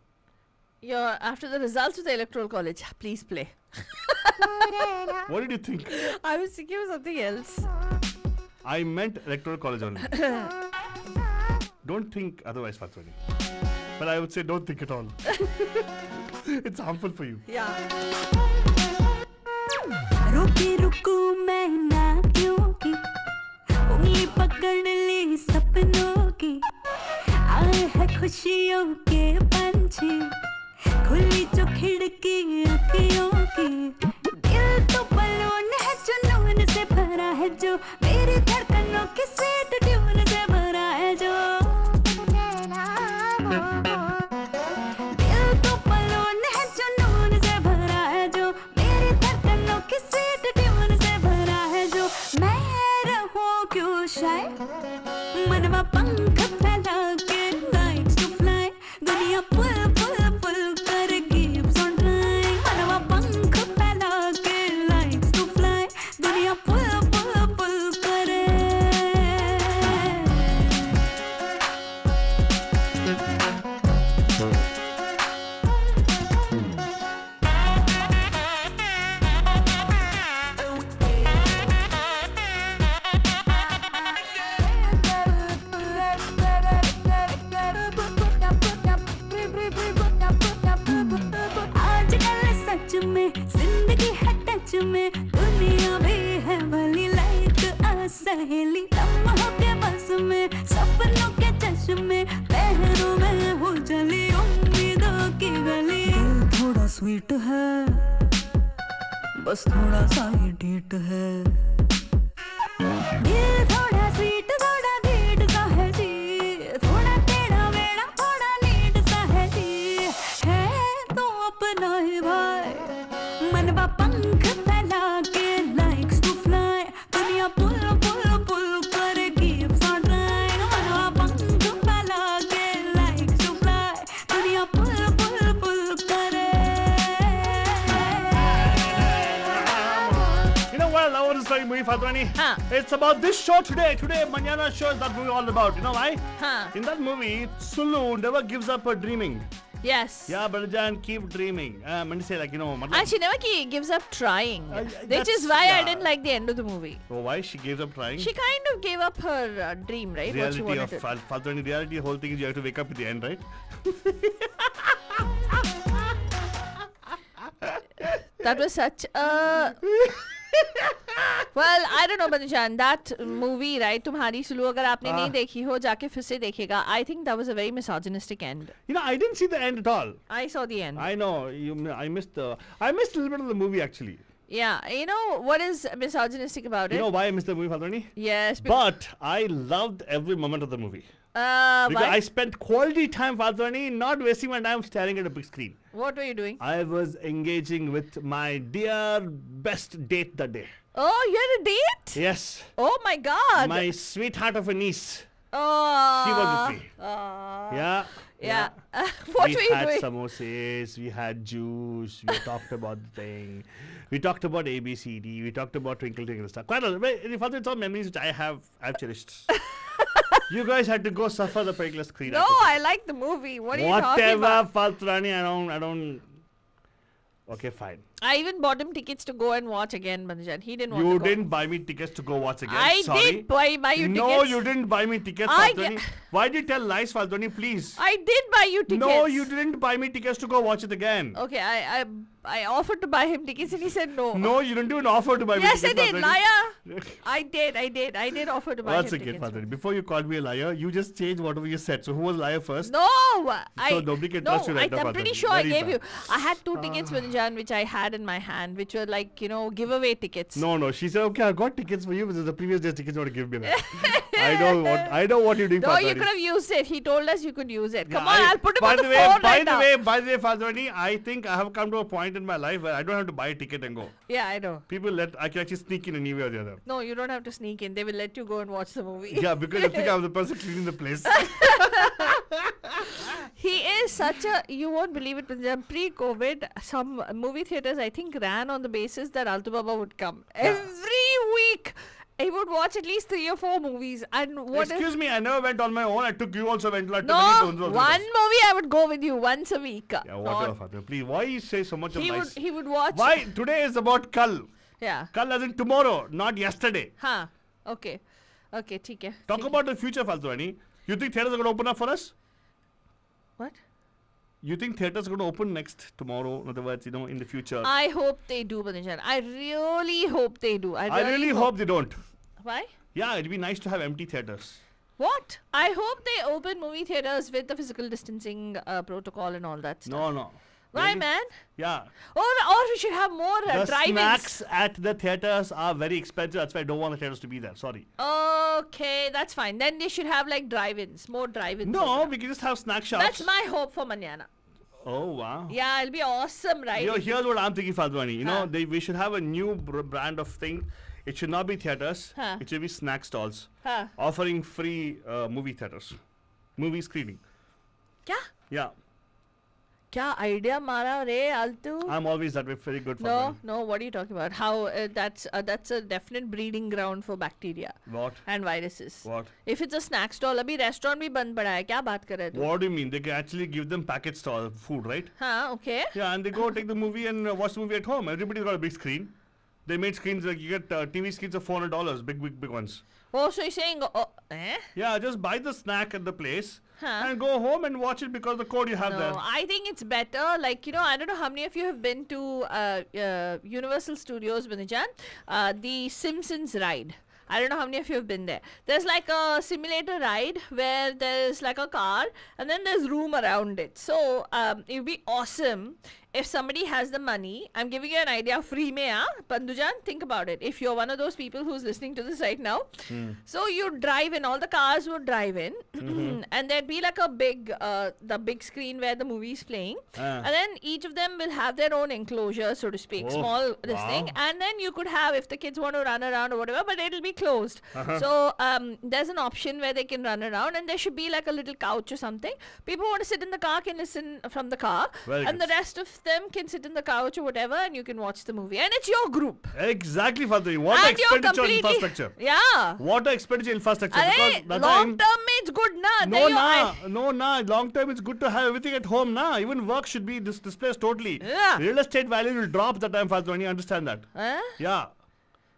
Yeah, after the results of the Electoral College, please play. What did you think? I was thinking of something else. I meant Electoral College only. Don't think otherwise, Fatwani. But I would say don't think at all. It's harmful for you. Yeah. रुकी रुकू मैं ना क्योंकि उंगली पकड़ ली सपनों की, आए है खुशियों के पंछी, खुली जो खिड़की अखियों की, दिल तो बलून है जुनून से भरा है जो, मेरी धड़कनों की स्वीट ट्यून से भरा है जो, दिल तो बलून है जुनून से भरा है जो, मेरी धड़कनों की स्वीट ट्यून से भरा है जो, मैं रहूं क्यों शायद मनवा पंख फैला के नाइट्स टू फ्लाई, दुनिया पुल पुल पहेली लम्हों के बस में सपनों के चश्मे पैरों में हो चली उम्मीदों की गली दिल थोड़ा स्वीट है बस थोड़ा सा ही डीट है दिल थोड़ा स्वीट थोड़ा डीट सा है जी थोड़ा टेढ़ा मेढ़ा थोड़ा नीट सा है जी है तो अपना ही भाई मनवा पंख फैला के likes to fly दुनिया पुल पुल पुल करे keeps on trying मनवा पंख फैला के likes to fly दुनिया पुल पुल पुल करे You know what I love about this movie, Fatwani? It's about this show today. Today, Manana show is that movie all about. You know why? In that movie, Sulu never gives up her dreaming. Yes. Yeah, Balajan, keep dreaming. I'm going to say, like, you know. And she never gives up trying. Which is why I didn't like the end of the movie. Oh, why? She gives up trying? She kind of gave up her dream, right? Reality what she wanted of Fatwani, reality, the whole thing is you have to wake up at the end, right? That was such a... Well, I don't know, Banijan. That movie, right? Tumhari Sulu, agar aapne nahi dekhi ho, jaake phir se dekhega. I think that was a very misogynistic end. You know, I didn't see the end at all. I saw the end. I know. I missed a little bit of the movie, actually. Yeah. You know what is misogynistic about it? You know why I missed the movie, Fatwani? Yes. But I loved every moment of the movie. Because why? I spent quality time, Fatwani, not wasting my time staring at a big screen. What were you doing? I was engaging with my dear best date that day. Oh, you had a date? Yes. Oh my God. My sweetheart of a niece. Oh. She was with me. Yeah. What were you doing? We had samosas, we had juice, we talked about the thing. We talked about ABCD, we talked about Twinkle Twinkle Star. Quite a lot. It's all memories which I've cherished. You guys had to go suffer the particular screen. No, I like the movie. What are you talking about? Whatever, Faltrani, I don't. Okay, fine. I even bought him tickets to go and watch again, Banjan. He didn't want to You go. didn't buy me tickets to go watch again. I Sorry. did buy you tickets. No, you didn't buy me tickets, Faltrani. Why did you tell lies, Faltrani? Please. I did buy you tickets. No, you didn't buy me tickets to go watch it again. Okay, I offered to buy him tickets and he said no. No, you didn't even offer to buy me tickets. Yes, I did, Faltrani. liar. I did offer to buy him That's okay, tickets. Faltrani. Before you called me a liar, you just changed whatever you said. So who was liar first? No, so nobody can trust you right now, I'm pretty Faltrani. sure I Very gave bad. you. I had 2 tickets, Banjan, which I had in my hand, which were like, giveaway tickets. No. She said, okay, I got tickets for you, but the previous day's tickets want to give me that. I know what you're doing, No, Faltrani. you could have used it. He told us you could use it. Come on, I'll put him on the phone By right now. the way, Faltrani, I think I have come to a point in my life where I don't have to buy a ticket and go. Yeah, I know. I can actually sneak in any way or the other. No, you don't have to sneak in. They will let you go and watch the movie. Yeah, because I think I'm the person cleaning the place. He is such a... You won't believe it, but pre-COVID, some movie theaters, I think, ran on the basis that Altu Baba would come. Yeah. Every week, he would watch at least 3 or 4 movies. And what Excuse me, I never went on my own. I took you also went. No, one movie I would go with you once a week. Yeah, whatever, Father. Please, why you say so much of lies? He would watch... Why? Today is about Kal. Yeah. Kal as in tomorrow, not yesterday. Huh. Okay. Okay, theek hai. Talk about the future, Faltrani. You think theaters are going to open up for us? What? You think theaters are going to open next tomorrow? In other words, in the future. I hope they do, Banijan. I really hope they do. I really hope they don't. Why? Yeah, it'd be nice to have empty theaters. What? I hope they open movie theaters with the physical distancing protocol and all that stuff. No. Why, Really? man? Yeah. Or we should have more The drive-ins. snacks at the theaters are very expensive. That's why I don't want the theaters to be there. Sorry. Okay, that's fine. Then they should have like drive-ins, more drive-ins. No, we can just have snack shops. That's my hope for Manana. Oh, wow. Yeah, it'll be awesome, right? Here's what I'm thinking, Faltrani. We should have a new brand of thing. It should not be theaters. Huh. It should be snack stalls. Huh. Offering free movie theaters. Movie screening. Kya? Yeah. Kya idea mara re, Altu? I'm always that way. Very good for No, what are you talking about? How that's a definite breeding ground for bacteria. What? And viruses. What? If it's a snack stall, abhi restaurant bhi band pada hai. Kya baat kar rahe tu? What do you mean? They can actually give them packet stall food, right? Huh, okay. Yeah, and they go take the movie and watch the movie at home. Everybody's got a big screen. They made screens like you get TV screens of $400, big ones. Oh, so you're saying, Yeah, just buy the snack at the place Huh. and go home and watch it because the code you have there. No, I think it's better. Like, I don't know how many of you have been to Universal Studios, Banijan. The Simpsons ride. I don't know how many of you have been there. There's like a simulator ride where there's like a car and then there's room around it. So it would be awesome if somebody has the money. I'm giving you an idea, free mein, Pandujan, think about it. If you're one of those people who's listening to this right now, so you drive in, all the cars would drive in, and there'd be like a big, the big screen where the movie is playing, and then each of them will have their own enclosure, so to speak, small this thing, and then you could have, if the kids want to run around or whatever, but it'll be closed. So there's an option where they can run around, and there should be like a little couch or something. People who want to sit in the car can listen from the car, and the rest of them can sit in the couch or whatever, and you can watch the movie. And it's your group. Exactly, Faltari. What expenditure on infrastructure? Yeah. What expenditure infrastructure? Long term it's good, na. No, long term it's good to have everything at home, na. Even work should be displaced totally. Yeah. Real estate value will drop the time, Faltari. You understand that? Yeah.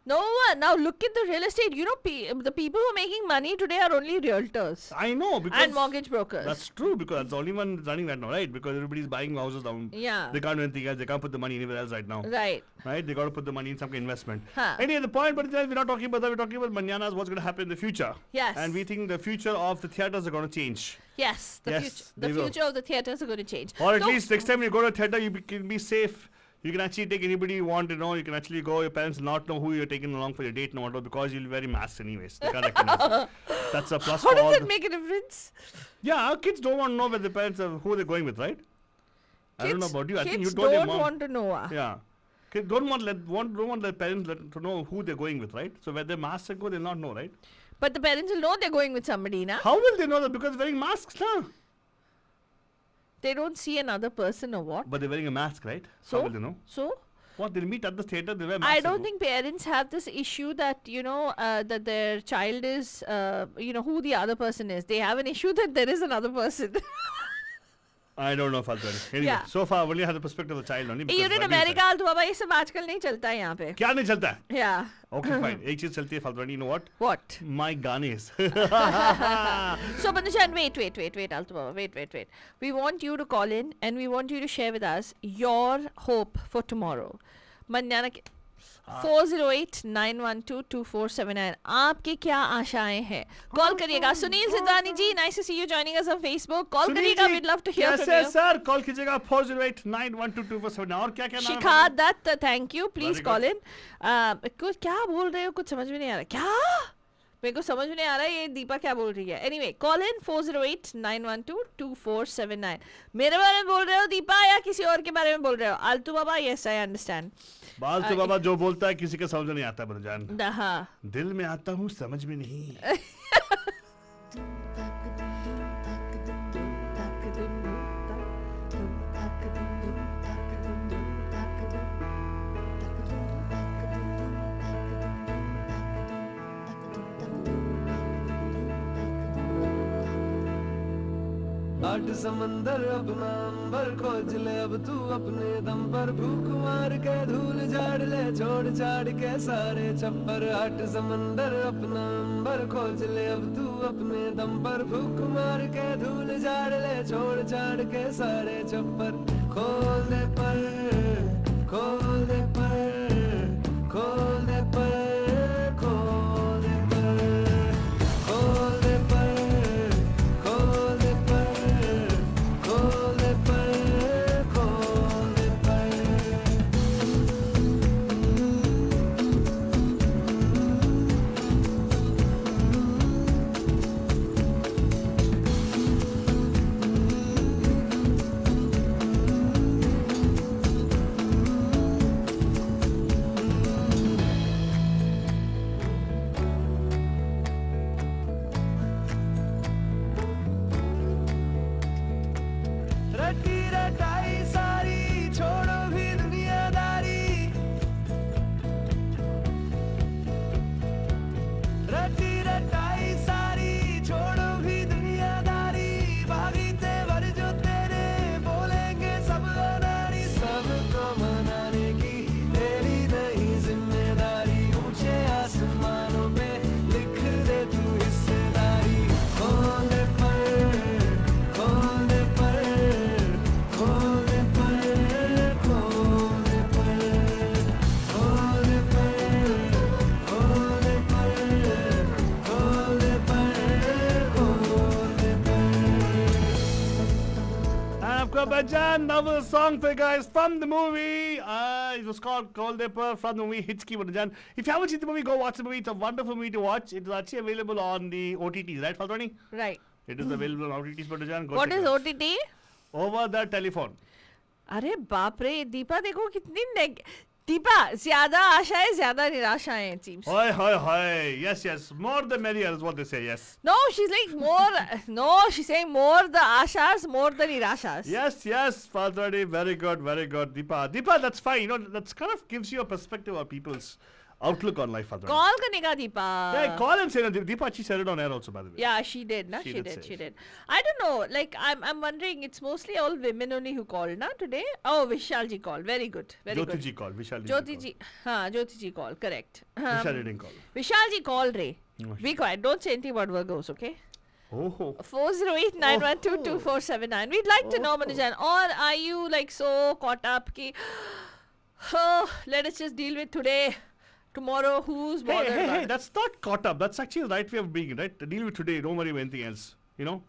No, now look at the real estate. You know, the people who are making money today are only realtors. I know. Because and mortgage brokers. That's true, because that's the only one running that now, right? Because everybody's buying houses down. Yeah. They can't do anything else. They can't put the money anywhere else right now. Right. Right? They got to put the money in some kind of investment. Anyway, the point, but we're not talking about that. We're talking about Manyanas, what's going to happen in the future. Yes. And we think the future of the theatres are going to change. Yes. The future of the theatres are going to change. Or at least next time you go to a theatre, you can be safe. You can actually take anybody you want to know. You can actually go. Your parents will not know who you're taking along for your date, no matter, because you'll wear masks anyways. They can't recognize. That's a plus. How does it make a difference? Yeah, our kids don't want to know where the parents are, who they're going with, right? I don't know about you. I think you Kids told your don't mom. want to know. Yeah. Kids don't want their parents to know who they're going with, right? So where their masks go, they'll not know, right? But the parents will know they're going with somebody, na? How will they know that? Because they're wearing masks, na? They don't see another person or what? But they're wearing a mask, right? So? How will they know? So? What, they'll meet at the theatre, they wear masks. I don't think parents have this issue that, you know, that their child is, you know, who the other person is. They have an issue that there is another person. I don't know, Faltari. Anyway, so far I only have the perspective of the child only. You're in America, तो बाबा ये सब आजकल नहीं चलता है यहाँ पे. क्या नहीं चलता है? Yeah. Okay, fine. एक चीज चलती है, Faltari. You know what? What? My ganes. So, Bandushan, wait, Altu Baba, wait. We want you to call in and we want you to share with us your hope for tomorrow. Manjana 408-912-2479. आपकी क्या आशाएं हैं? Call करिएगा. सुनील सिद्धानी जी, nice to see you joining us on Facebook. Call करिएगा, we'd love to hear from you. Yes, sir. Call कीजिएगा 408-912-2479. और क्या नाम है? शिखा Dutt, thank you. Please call in. क्या बोल रहे हो? कुछ समझ में नहीं आ रहा. क्या? मेरे को समझ में नहीं आ रहा ये दीपा क्या बोल रही है. Anyway, call in 408-912-2479. मेरे बारे में बोल रहे हो दीपा या किसी और के बारे में बोल रहे हो? आलतू बाबा, yes, I understand. बालतू बाबा जो बोलता है किसी का समझ नहीं आता है, बरजान. हाँ. दिल में आता हूँ, समझ में नहीं. आठ समंदर अपना अंबर खोज ले अब तू अपने दम पर. भूख मार के धूल झाड़ ले, छोड़ छाड़ के सारे छप्पर. आठ समंदर अपना अंबर खोज ले अब तू अपने दम पर. भूख मार के धूल झाड़ ले, छोड़ छाड़ के सारे छप्पर. खोल दे पर, खोल दे पर, खोल दे पर, खोल दे पर, खोल दे पर, खोल दे पर, खोल दे पर, खोल दे पर. Bajan. That was a song for you guys from the movie. It was called Goldepper from the movie Hitchki Bajan. If you haven't seen the movie, go watch the movie. It's a wonderful movie to watch. It is actually available on the OTTs, right, Faltoni? Right. It is available on OTTs, Bajan. What is OTT? Over the telephone. अरे बाप रे, दीपा देखो कितनी दीपा ज्यादा आशाएं ज्यादा निराशाएं it seems. Hi, hi, hi. Yes. More the merrier is what they say, yes. No, she's like more. No, she's saying more the ashas, more the nirashas. Yes, Faltoni. Very good. Deepa, that's fine. You know, that kind of gives you a perspective of people's outlook on life, Faltoni. Call करने का Deepa. Yeah, call and say no. Deepa, she said it on air also, by the way. Yeah, she did. She did. I don't know. Like, I'm wondering. It's mostly all women only who called, na, today. Oh, Vishal ji called. Very good. Jyoti ji called. Jyoti ji called. Correct. Vishal didn't call. Vishal ji called, Ray. Be quiet. Don't say anything about Virgos, okay? Oh. 408-912-2479. We'd like to know, Manujan. Or are you like so caught up ki, oh, let us just deal with today. Tomorrow, who's bothered? Hey, that's not caught up. That's actually the right way of being, right? Deal with today. Don't worry about anything else. You know?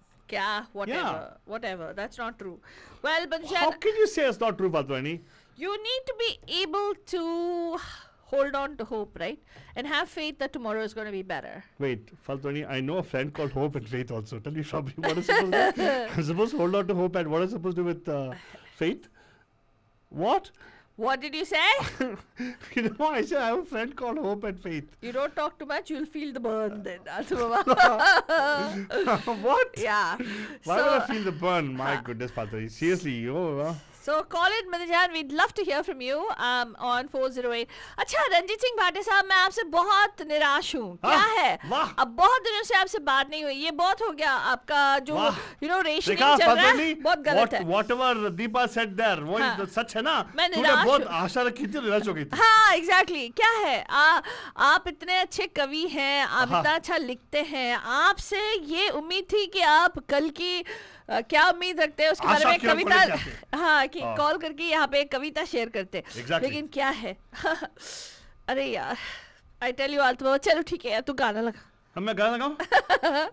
Whatever. That's not true. Well, Banshan, how can you say it's not true, Faltoni? You need to be able to hold on to hope, right? And have faith that tomorrow is going to be better. Wait, Faltoni, I know a friend called Hope and Faith also. Tell me, Shabri, what is supposed to do? I'm supposed to hold on to hope, and what is supposed to do with faith? What? What did you say? You know, I said I have a friend called Hope and Faith. You don't talk too much, you'll feel the burn then. What? Yeah. Why would I feel the burn? My goodness, Faltoni. Seriously, So call it, Manajan. We'd love to hear from you on 408. अच्छा रंजीत सिंह भाटी साहब, मैं आपसे बहुत निराश हूँ. क्या है? अब बहुत दिनों से आपसे बात नहीं हुई. ये बहुत हो गया आपका जो रेशनिंग चल रहा है. बहुत गलत है. Whatever Deepa said there, वो सच है ना? मैं निराश बहुत आशा रखी थी, निराश हो गई थी. हाँ, exactly. क्या है? आप इतने अच्छे कवि हैं, आप इतना अच्छा लिखते हैं. आपसे ये उम्मीद थी कि आप कल की क्या उम्मीद रखते हैं उसके बारे में कविता कि कॉल करके यहाँ पे कविता शेयर करते. लेकिन क्या है? अरे यार, I tell you, चलो ठीक है, तू गाना लगा. मैं गाना लगाऊं?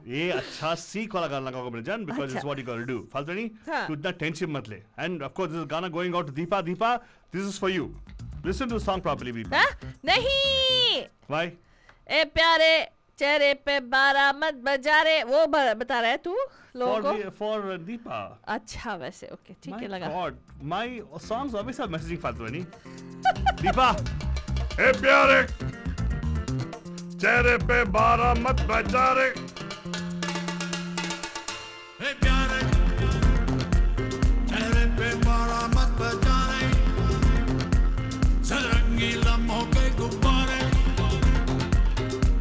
ये अच्छा सीख वाला गाना लगाऊंगा मेरे जान, because it's what you gotta do. Faltoni, तू इतना टेंशन मत ले. And of course, this is Gana going out to Deepa. Deepa, this is for you. Listen to the song properly, Deepa. नहीं. Why? ए प्यारे चेहरे पे बारा मत बजा रे, वो बता रहा है तू लोगों को? For Deepa. अच्छा वैसे, okay, ठीक है लगा. My God, my songs always have messaging, Faltoni. Deepa, ए प्यारे चेहरे पे बारा मत बजा रे. ए प्यारे चेहरे पे बारा मत बजा रे, सरंगी लम्हों के गुब्बारे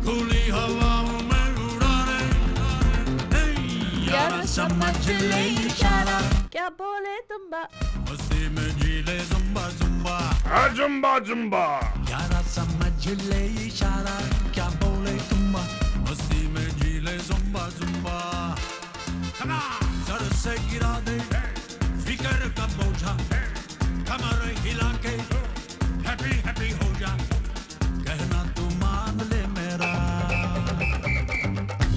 खुली हवाओं में उड़ा रे. यार समझ ले इशारा, क्या बोले तुम मस्ती में जी ले जुम्बा जुम्बा, जुम्बा जुम्बा. यारा समझ ले इशारा, क्या बोले तुम मस्ती में जी ले जुम्बा जुम्बा. सर से गिरा दे फिकर का बोझा, कमर हिला के हैप्पी हैप्पी हो जा. कहना तू मान ले मेरा,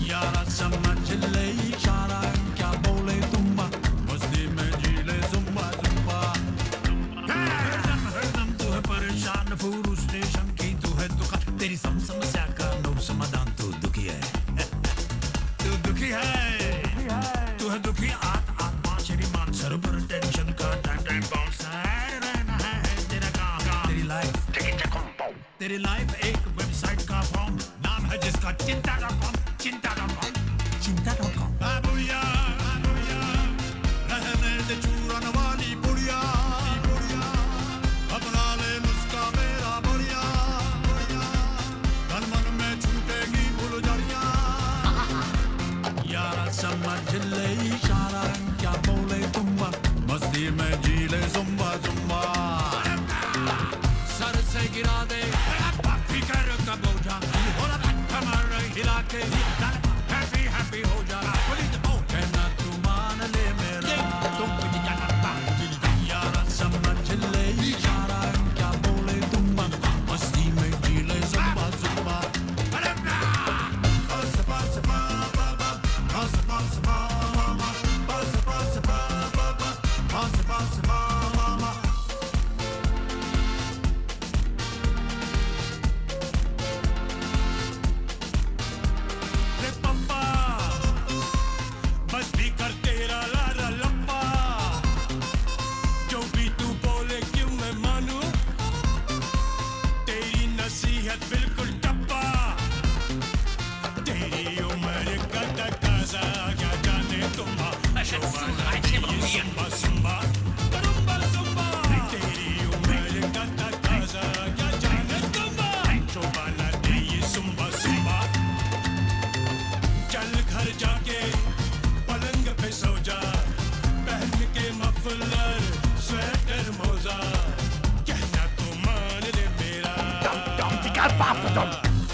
यारा समझ ले इशारा, क्या बोले तुम मस्ती में जी ले जुम्बा जुम्बा. तू है परेशान फूरू स्टेशन की, तू है दुखा, तेरी समस्या का नो समाधान. तू दुखी है, तू दुखी है, तू है दुखी आत्मा श्रीमान. सर पर टेंशन का टाइम बाउंस रहना है तेरा काम. तेरी लाइफ एक वेबसाइट का फॉर्म, नाम है जिसका चिंता.com. बुढ़िया रहने दे चूरन वाली बुढ़िया, अपना ले नुस्खा मेरा बढ़िया. तन मन में छूटेगी फुलझड़ियाँ, यारा समझ ले इशारा, क्या बोले तुम मस्ती में जी ले जुम्बा जुम्बा. सर से गिरा दे फिकर का बोझा, कमर हिला के हैप्पी हैप्पी हो जा. कहना तू मान ले मेरा, यारा समझ ले इशारा, क्या बोले तुम मस्ती में जी ले जुम्बा जुम्बा.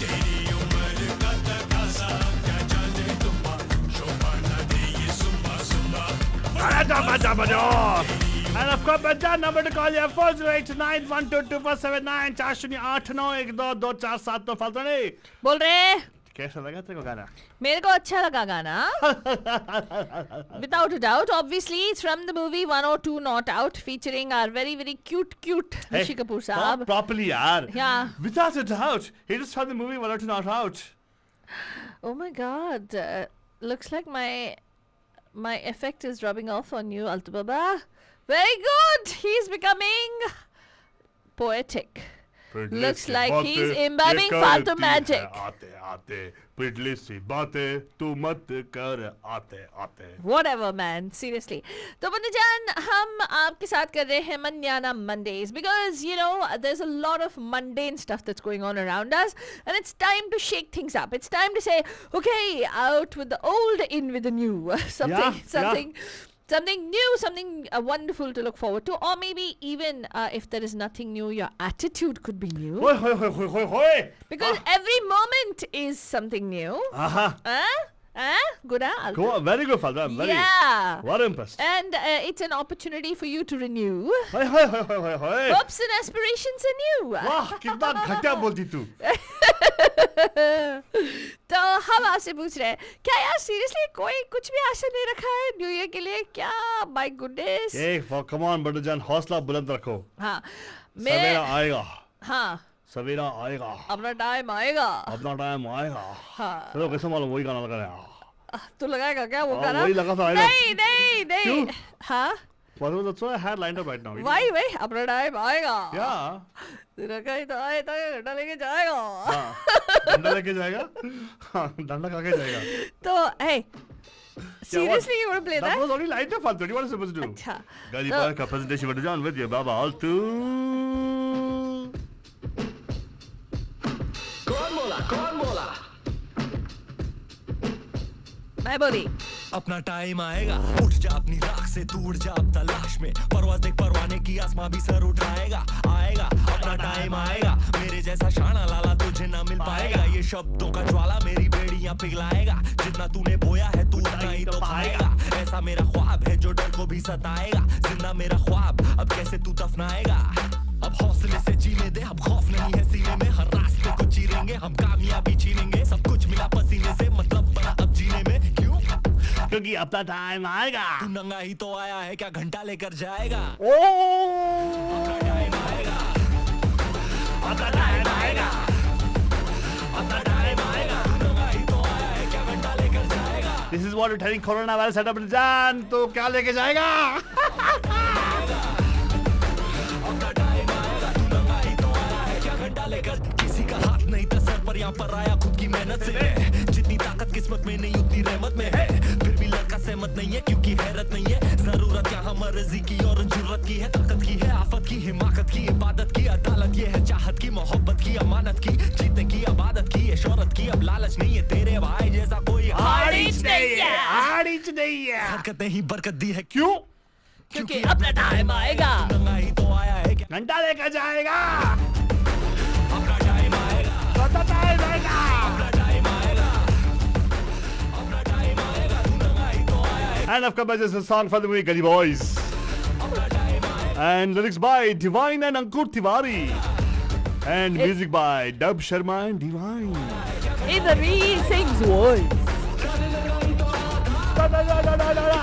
तेरी उम्र का तकाजा क्या जाने तुम्बा शोभा न दे ये zumba zumba And of course, बच्चा number to call you 408912247 408912247 फालतू नहीं बोल रहे। कैसा लगा तेरे को गाना? मेरे को अच्छा लगा गाना। Without a doubt, obviously, it's from the movie 102 Not Out, featuring our very cute Rishi Kapoor साहब। Properly यार। Yeah. Without a doubt, it is from the movie 102 Not Out. Oh my God, looks like my effect is rubbing off on you, Altu Baba. Very good. He's becoming poetic. Looks like he's imbibing फालतू magic. आते पिटली सी बातें तू मत कर आते Whatever, man. Seriously. तो बंदूजान हम आपके साथ कर रहे हैं Manana Mondays because you know there's a lot of mundane stuff that's going on around us and it's time to shake things up. It's time to say, okay, out with the old, in with the new. Something new, something wonderful to look forward to, or maybe even if there is nothing new, your attitude could be new. Because every moment is something new. Good, Go, very good, Father. I'm very impressed. And it's an opportunity for you to renew. Hopes and aspirations are new. वाह, कितना घटिया बोलती तू. तो हम आपसे पूछ रहे हैं क्या यार सीरियसली कोई कुछ भी आशा नहीं रखा है न्यू ईयर के लिए क्या? My goodness. कम ऑन बंडूजान, हौसला बुलंद रखो. हाँ, सवेरा आएगा. हाँ, सवेरा आएगा. अपना टाइम आएगा. हाँ. चलो कैसे मालूम वही गाना लगा रहा. तू लगाएगा क्या वो गाना? वही लगा था. नहीं. हाँ. That's what I had lined up right now. वही अपना टाइम आएगा. Yeah. तेरा कहीं तो आए तो डंडा लेके जाएगा. हाँ. डंडा लेके जाएगा. हाँ. डंडा खा के जाएगा. तो hey. Seriously, you want to play that? That was only lined up, Faltu. What are you supposed to do? अच्छा. Galibar का presentation बंदूजान with your Baba Altu. कौन बोला? मैं बोली. अपना टाइम आएगा, उठ जा अपनी राख से, तू उड़ जा अब तलाश में, परवाज़ देख परवाने की, आसमां भी सर उठाएगा. आएगा अपना टाइम आएगा, मेरे जैसा शाना लाला तुझे ना मिल पाएगा. ये शब्दों का ज्वाला मेरी बेड़ियां पिघलाएगा, जितना तूने बोया है तू उतना ही तो पाएगा. ऐसा मेरा ख्वाब है जो डर को भी सताएगा, जिंदा मेरा ख्वाब अब कैसे तू दफनाएगा. अब हौसले से जीने दे, अब खौफ नहीं है सीने में, हर रास्ते को चीरेंगे हम, कामयाबी छीनेंगे, सब कुछ मिला पसीने से, मतलब बना अब जीने में. क्यों? क्योंकि अपना टाइम आएगा. तू नंगा ही तो आया है, क्या घंटा लेकर जाएगा? अपना टाइम आएगा. अपना टाइम आएगा. अपना टाइम आएगा. तू नंगा ही तो आया है, क्या घंटा लेकर जाएगा? This is what you're telling corona virus setup जान, तो क्या लेके जाएगा? अपना टाइम आएगा. तू नंगा ही तो आया है, क्या घंटा लेकर? किसी का हाथ नहीं था सर पर, यहाँ पर आया खुद की मेहनत से. जितनी ताकत किस्मत में नहीं उतनी रहमत में है, फिर भी लड़का सहमत नहीं है क्योंकि हैरत नहीं है. जरूरत यहाँ मर्जी की और जरूरत की है, ताकत की है, आफत की, हिमाकत की, इबादत की, अदालत ये है, चाहत की, मोहब्बत की, अमानत की, जीतने की, अबादत की, ये शोहरत की. अब लालच नहीं है, तेरे भाई जैसा कोई हारिच नहीं है. हरकतें ही बरकत दी है. क्यों? क्योंकि अपना टाइम आएगा. नंगा ही तो आया है, घंटा लेकर जाएगा. अपना टाइम आएगा. अपना टाइम आएगा. अपना टाइम आएगा. अपना टाइम आएगा. तू नंगा ही तो आया है. And of course, this is a song for the movie Gully Boys. And lyrics by Divine and Ankur Tiwari. And music by Dub Sharma and Divine. In the Re-Sings voice.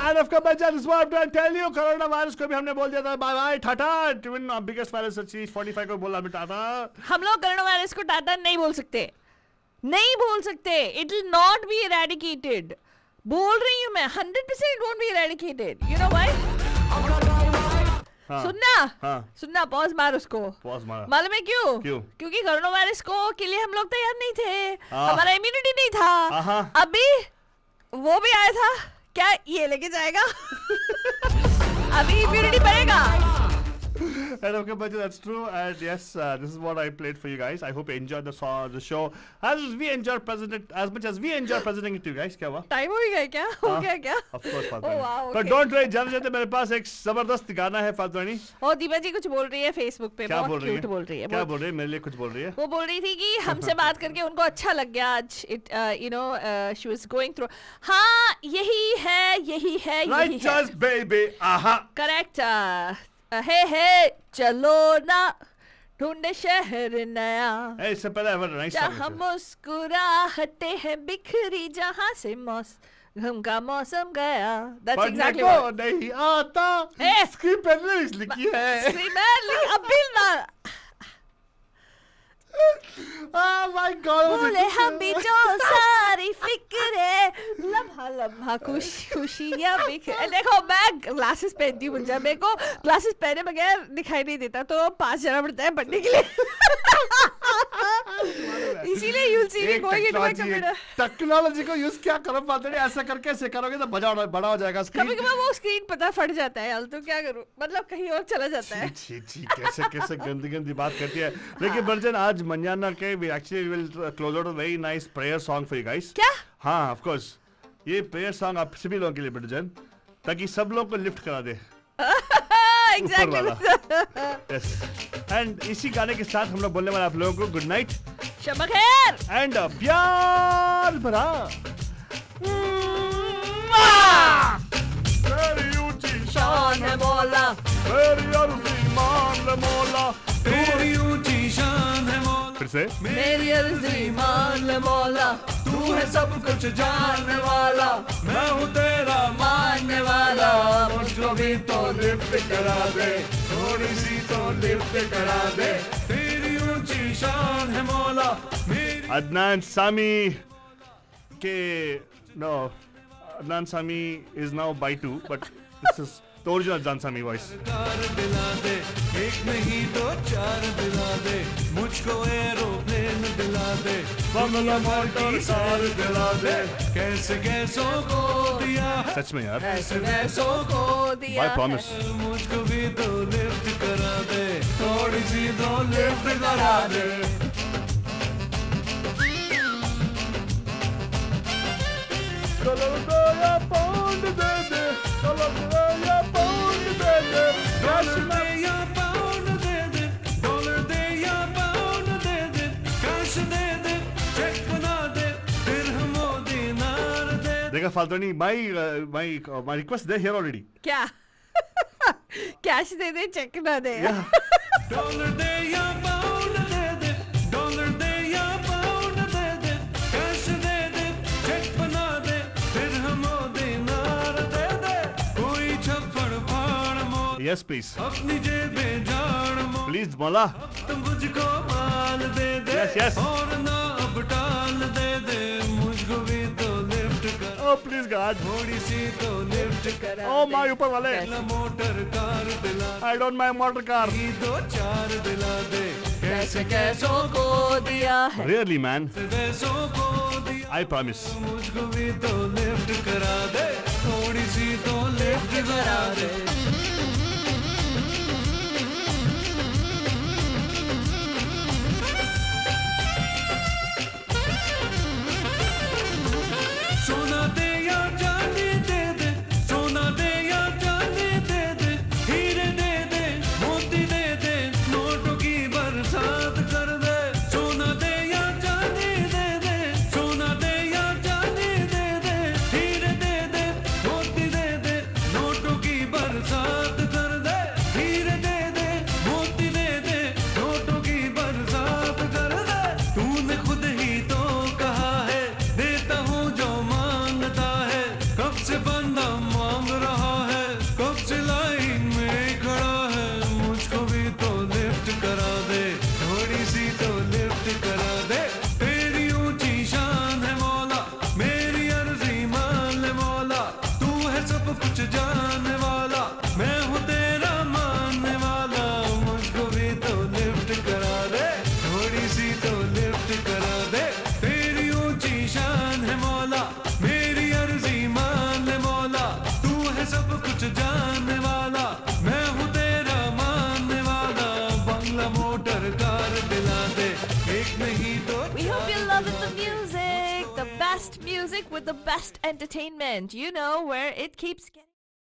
And of course, this is what I'm trying to tell you. Coronavirus को भी हमने बोल दिया था bye bye टाटा. Twin biggest virus 45 को बोला भी टाटा. हम लोग कोरोना वायरस को टाटा नहीं बोल सकते. It will not be eradicated. बोल रही हूँ मैं 100% it won't be eradicated. You know why? सुनना पॉज मार उसको. मालूम है क्यों? क्योंकि कोरोना वायरस को के लिए हम लोग तैयार नहीं थे. हमारा इम्यूनिटी नहीं था. अभी वो भी आया था, क्या ये लेके जाएगा? अभी इम्यूनिटी बढ़ेगा. And okay, but that's true. And yes, this is what I played for you guys. I hope you enjoyed the show as we enjoyed much as we enjoy presenting it to you guys. क्या हुआ? Time हो गया क्या? हो गया क्या? Of course, Oh wow. But don't worry, जाते मेरे पास एक जबरदस्त गाना है फातवानी. और दीपा जी कुछ बोल रही है Facebook पे. क्या बोल रही है? क्या बोल रही है? मेरे लिए कुछ बोल रही है? वो बोल रही थी कि हमसे बात करके उनको अच्छा लग गया आज. She was going through. हाँ, यही है. Right choice, baby. Aha. Correct. Hey, चलो ना ढूंढे शहर नया. इससे पहले जहाँ मुस्कुराहटे हैं बिखरी जहाँ से हम का मौसम गया. That's exactly what. नहीं आता. स्क्रीन पे लिखी है. स्क्रीन पे अभी ना. Oh my God. भूले हम भी जो सारी फिक्रे लम्हा खुशियाँ बिखरे. देखो मैं ग्लासेस पहनती हूँ मुझे. मेरे को ग्लासेस पहने बगैर दिखाई नहीं देता तो 5 जाना पड़ता है पढ़ने के लिए. इसीलिए you'll see me going into my computer. Technology को यूज क्या करो पाते नहीं. ऐसा करके ऐसे करोगे तो बड़ा हो जाएगा स्क्रीन. कभी-कभी वो स्क्रीन पता फट जाता है यार. तो क्या करूँ मतलब कहीं और चला जाता है. छी कैसे गंदी बात करती है. लेकिन बर्जन आज मंजाना के we will close out a very nice prayer song for you guys. क्या? हाँ, of course. ये prayer song आप सभी लोगों के लिए बर्जन ताकि सब लोग को लिफ्ट करा दे. Exactly. Yes. And इसी गाने के साथ हम लोग बोलने वाले आप लोगों को गुड नाइट. शब खैर. And प्यार भरा. तेरी ऊंची शान है मौला. मेरी अर्ज़ी मान ले मौला. तेरी ऊंची शान है मौला. फिर से. मेरी अर्ज़ी मान ले मौला. तू है सब कुछ जानने वाला. मैं हूँ तेरा मानने वाला. मुझको भी तो लिफ्ट करा दे. थोड़ी सी तो लिफ्ट करा दे. तेरी ऊंची शान है मौला. Adnan Sami Adnan Sami is now by 2, but this is the original Adnan Sami voice. दिला दे, एक नहीं दो चार दिला दे. मुझको एरोप्लेन दिला दे. बंगला मोटर कार दिला दे. कैसों को दिया. सच में यार. कैसों को दिया. I promise. मुझको भी तो लिफ्ट करा दे. थोड़ी सी तो लिफ्ट करा दे. pound de de. देखा फाल्तोनी my request there here already. क्या? कैश दे दे चेक ना दे. डॉलर दे या पाउंड दे दे. डॉलर दे या पाउंड दे दे. कैश दे दे चेक बना दे. फिर हम दिनार दे दे. कोई छप्पड़ फाड़ मोड़. Yes please. अपनी जेबें जाड़ मोड़. Please मौला. तुम मुझको माल दे दे. Yes. और ना अब टाल दे दे. मुझको भी तो लिफ्ट कर. Oh please God. थोड़ी सी तो लिफ्ट करा. Oh my ऊपर वाले. मोटर कार दिला. I don't mind motor car. दो चार दिला दे. कैसों को दिया है. Really man. कैसों को दिया. I promise. मुझको भी तो लिफ्ट करा दे. थोड़ी सी तो लिफ्ट करा दे. सोना दे या चांदी दे दे. सोना दे या चांदी दे दे. हीरे दे दे. मोती दे दे. नोटों की बरसात कर दे. सोना दे या चांदी दे दे. सोना दे या चांदी दे दे. हीरे दे दे. मोती दे दे. नोटों की बरसात All in the music, the best music with the best entertainment. You know where it keeps getting.